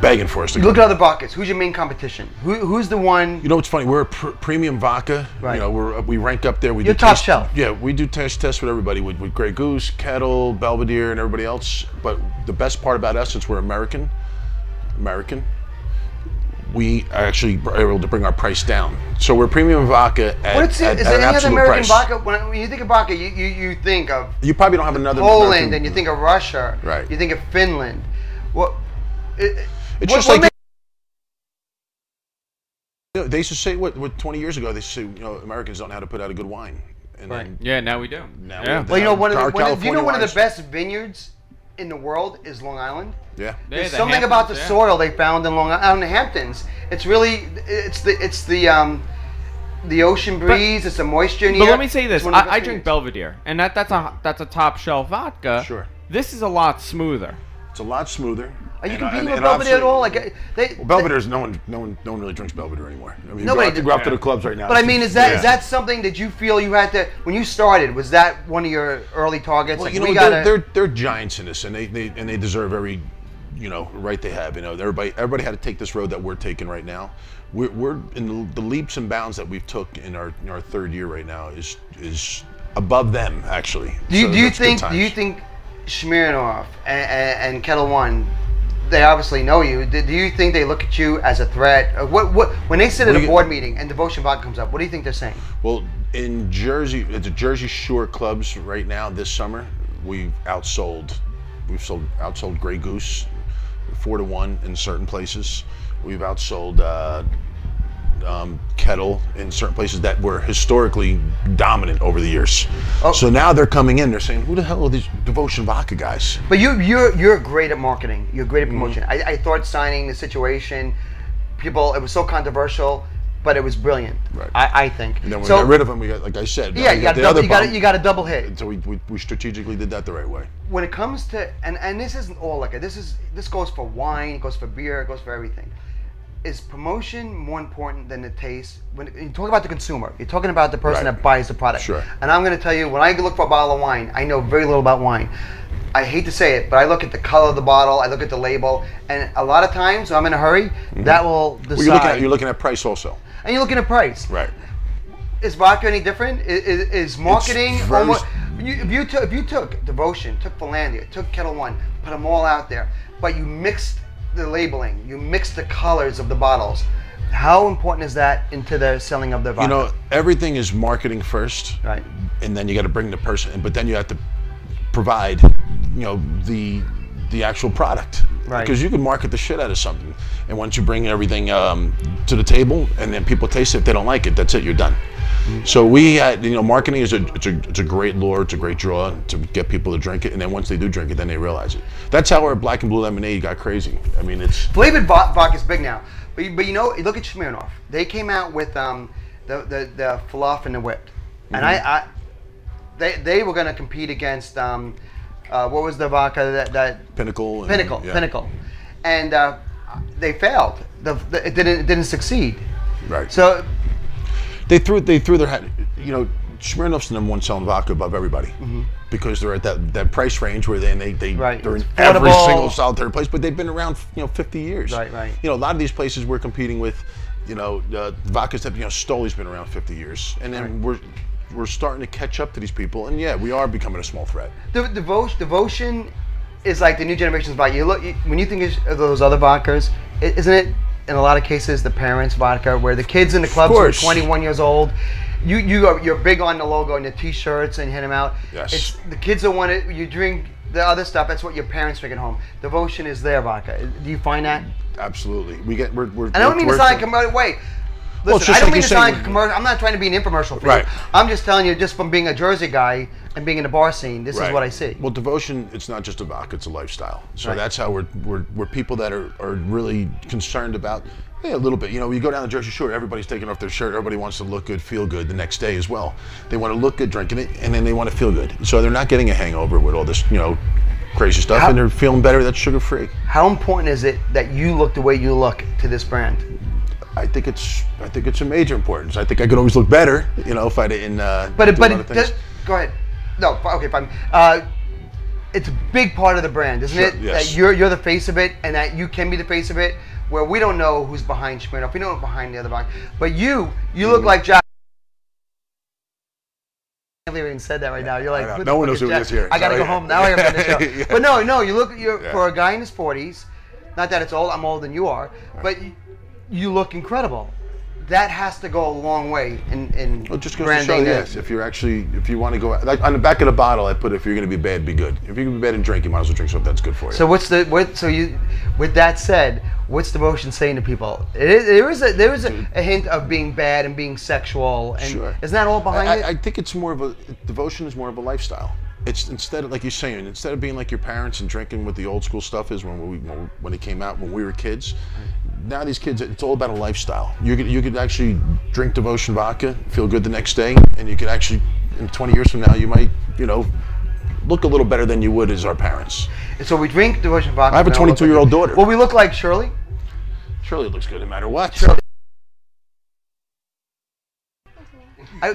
begging for us to Look come. at other vodkas. Who's your main competition? Who's the one? You know what's funny? We're a premium vodka. Right. You know, we rank up there. We You're do top taste- shelf. Yeah, we do tests with everybody with Grey Goose, Kettle, Belvedere, and everybody else. But the best part about us, since we're American, we actually are able to bring our price down. So we're premium vodka at, Is at there an any other absolute American price. vodka? When you think of vodka, you think of You probably don't have another Poland, American- and you think of Russia. Right. You think of Finland. What? It's just like they used to say what 20 years ago they used to say Americans don't know how to put out a good wine. And Right. then Yeah, now we do. now Yeah. Well, you know, do you know California one of the wines- best vineyards in the world is Long Island? Yeah. Yeah, There's the something about the Hamptons, yeah. soil they found in Long Island, the Hamptons. It's really, it's the ocean breeze. It's the moisture in the But air. let me say this: It's one of the I best drink vineyards. Belvedere, and that's a top shelf vodka. Sure. This is a lot smoother. It's a lot smoother. Are you And- competing and- with and Belvedere at obviously- all? Like Well, Belvedere's no one really drinks Belvedere anymore. I mean, Nobody you go out to does. the clubs right now. But I mean, is that Yeah. something that you feel you had to when you started? Was that one of your early targets? Well, Like, you know, we gotta. they're giants in this, and they deserve every right they have. Everybody had to take this road that we're taking right now. We're in the leaps and bounds that we've took in our third year right now is above them actually. Do So you that's good think times. Smirnoff and Kettle One? They obviously know you. Do you think they look at you as a threat? What when they sit at a board meeting and Devotion Vodka comes up? What do you think they're saying? Well, in Jersey, at the Jersey Shore clubs right now this summer, we've outsold Grey Goose 4-1 in certain places. We've outsold Kettle in certain places that were historically dominant over the years. Oh. So now they're coming in. They're saying, "Who the hell are these Devotion Vodka guys?" But you're great at marketing. You're great at Mm-hmm. promotion. I thought signing the situation, it was so controversial, but it was brilliant. Right. I think. And then when so, we got rid of them, we got, like I said, yeah, we got the other bump. you got a double hit. So we strategically did that the right way. When it comes to and this isn't all liquor. This goes for wine. It goes for beer. It goes for everything. Is promotion more important than the taste? When you talk about the consumer, you're talking about the person Right. that buys the product. Sure. And I'm going to tell you, when I look for a bottle of wine, I know very little about wine. I hate to say it, but I look at the color of the bottle, I look at the label, and a lot of times, when I'm in a hurry, that will decide. Well, you're looking at price also. And you're looking at price. Right. Is vodka any different? Is marketing It's very- almost? If you took Devotion, took Philandia, took Kettle One, put them all out there, but you mixed the labeling. You mix the colors of the bottles. How important is that into the selling of the vodka? You know, everything is marketing first, right? And then you got to bring the person in, but then you have to provide, you know, the actual product, right? Because you can market the shit out of something, and once you bring everything to the table, and then people taste it, if they don't like it, that's it, you're done. So we had, you know, marketing is it's a great lure, it's a great draw to get people to drink it, and then once they do drink it, then they realize it. That's how our Black and Blue Lemonade got crazy. I mean, it's flavored vodka is big now, but you know, look at Smirnoff. They came out with the Fluff and the Whipped, and they were going to compete against what was the vodka that Pinnacle, and they failed. It didn't succeed. Right. So. They threw their hat. You know, Smirnoff's the #1 selling vodka above everybody because they're at that price range where they're in every single solitary place. But they've been around, 50 years. Right. You know, a lot of these places we're competing with, vodkas that Stoli's been around 50 years, and then we're starting to catch up to these people. And yeah, we are becoming a small threat. Devotion is like the new generation's vodka. When you think of those other vodkas, isn't it? In a lot of cases, the parents' vodka, where the kids in the clubs are 21 years old, you're big on the logo and the T-shirts and you hand them out. Yes. It's the kids don't want it. You drink the other stuff. That's what your parents drink at home. Devotion is their vodka. Do you find that? Absolutely. I don't mean to sound like a wait. Listen, I don't mean to sound like a commercial. I'm not trying to be an infomercial for you. I'm just telling you, just from being a Jersey guy and being in the bar scene, this is what I see. Well, Devotion, it's not just a vodka, it's a lifestyle. So that's how we're people that are really concerned about, a little bit. You go down the Jersey Shore, everybody's taking off their shirt, everybody wants to look good, feel good the next day as well. They want to look good drinking it, and then they want to feel good. So they're not getting a hangover with all this, crazy stuff, and they're feeling better. That's sugar-free. How important is it that you look the way you look to this brand? I think it's a major importance. I think I could always look better, if I didn't. But go ahead. No, okay, fine. It's a big part of the brand, isn't it? Yes. That you're the face of it, and that you can be the face of it. Where we don't know who's behind Smirnoff, we know who's behind the other vodka. But you look like Jack. I can't believe I even said that right now. You're like, no one knows who it is here. I gotta go home now. I gotta finish up. But no, for a guy in his 40s. Not that it's old. I'm older than you are, but. You look incredible. That has to go a long way in well, just goes to show, yes. If you want to go, like on the back of the bottle, I put if you're going to be bad, be good. If you're going to be bad and drink, you might as well drink something that's good for you. So with that said, what's Devotion saying to people? There is a hint of being bad and being sexual, and isn't that all behind it? I think it's more of Devotion is more of a lifestyle. It's instead of, like you're saying, instead of being like your parents and drinking what the old school stuff is when it came out when we were kids. Now these kids, it's all about a lifestyle. You could actually drink Devotion vodka, feel good the next day, and you could actually, in 20 years from now, you might, look a little better than you would as our parents. And so we drink Devotion vodka. I have a 22-year-old daughter. Well, we look like Shirley. Shirley looks good no matter what. Shirley. We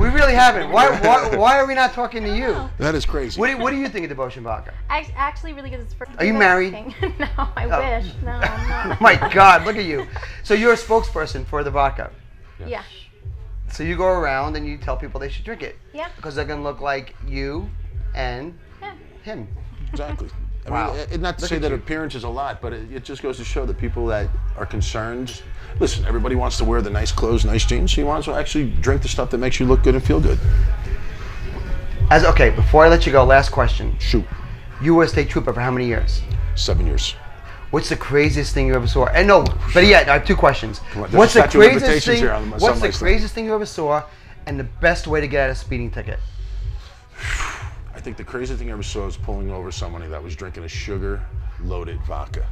really haven't. Why are we not talking to you? That is crazy. What do you think of Devotion vodka? Actually, really good. Are you married? No, I wish. No, I'm not. Oh my God, look at you. So you're a spokesperson for the vodka. Yeah. So you go around and you tell people they should drink it. Yeah. Because they're gonna look like you and him. Exactly. Wow. I mean, not to say that appearance is a lot, but it just goes to show that people that are concerned. Listen, everybody wants to wear the nice clothes, nice jeans. So you want to actually drink the stuff that makes you look good and feel good. Okay, before I let you go, last question. Shoot. You were a state trooper for how many years? 7 years. What's the craziest thing you ever saw? And no, but I have two questions. What's the craziest thing? What's the craziest thing you ever saw, and the best way to get out a speeding ticket? I think the craziest thing I ever saw was pulling over somebody that was drinking a sugar-loaded vodka.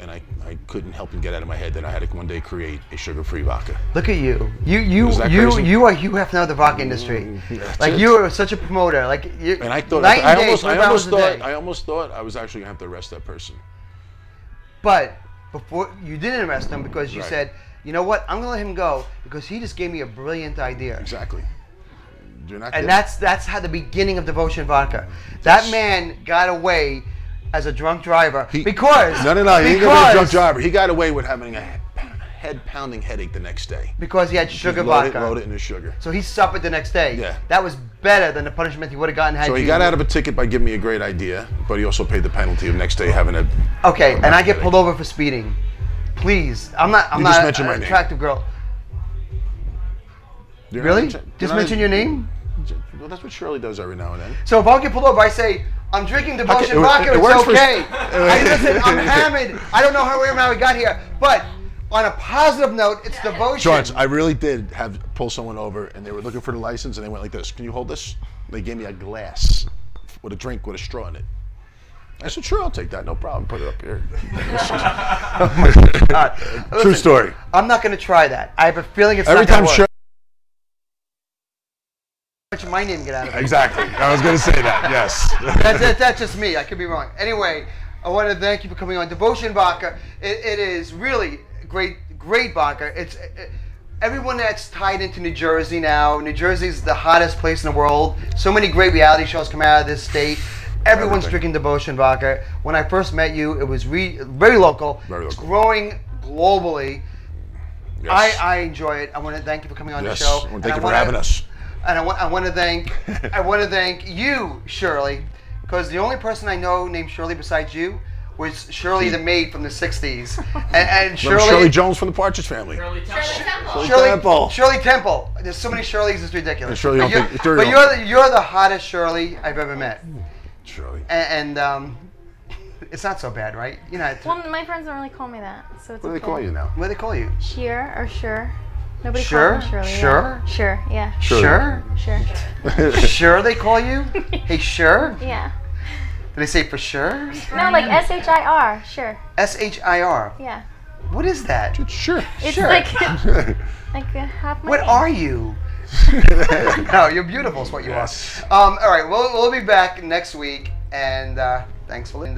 And I couldn't help and get out of my head that I had to one day create a sugar-free vodka. Look at you. You are Hugh Hefner of the vodka industry. You are such a promoter. And I thought I almost thought I was actually gonna have to arrest that person. But before you didn't arrest him because you said, you know what, I'm gonna let him go because he just gave me a brilliant idea. Exactly. And that's how the beginning of Devotion Vodka. That man got away as a drunk driver because he didn't get a drunk driver. He got away with having a head-pounding headache the next day. Because he had sugar Load vodka. it in his sugar. So he suffered the next day. Yeah. That was better than the punishment he would have gotten had So he you- got out of a ticket by giving me a great idea, but he also paid the penalty of next day having a. Okay, and I get headache. pulled over for speeding. Please, I'm not You just an mentioned my name. attractive girl. You're Really? not- Just mention your name? Well, that's what Shirley does every now and then. So if I get pulled over, I say, I'm drinking Devotion it- Vodka, it works it's for- okay. Listen, I'm hammered. I don't know how we got here. But on a positive note, it's Devotion. Chaunce, I really did have pull someone over, and they were looking for the license, and they went like this. Can you hold this? They gave me a glass with a drink with a straw in it. I said, sure, I'll take that. No problem. Put it up here. God. True story. I'm not going to try that. I have a feeling it's Every not going time to work. Shirley. My name get out of it. Exactly. I was going to say that. Yes. That's just me. I could be wrong. Anyway, I want to thank you for coming on Devotion Vodka. It is really great vodka. It's everyone that's tied into New Jersey now. New Jersey is the hottest place in the world. So many great reality shows come out of this state. Everyone's drinking Devotion Vodka. When I first met you, it was very local. Very It's local. growing globally. Yes. I enjoy it. I want to thank you for coming on Yes. the show. Well, thank you for having us. And I want to thank you, Shirley, because the only person I know named Shirley besides you was Shirley the maid from the '60s, and Remember Shirley Jones from the Partridge Family. Shirley Temple. Temple. Shirley Temple. There's so many Shirleys, it's ridiculous. And Shirley but don't think- but you're the hottest Shirley I've ever met, Shirley. and it's not so bad, right? You know. Well, my friends don't really call me that, so it's What do they okay. call you now? What do they call you? Sheer or sure? Nobody Sure? calls me Shirley. Sure? Yeah. Sure, yeah. Sure. Sure. Sure, they call you. Hey, sure. Yeah. Do they say for sure? No, like SHIR. Sure. SHIR. Yeah. What is that? Sure. It's Sure. like half my What name. are you? No, you're beautiful is what you Yes. are. All right, we'll be back next week, and thanks for listening.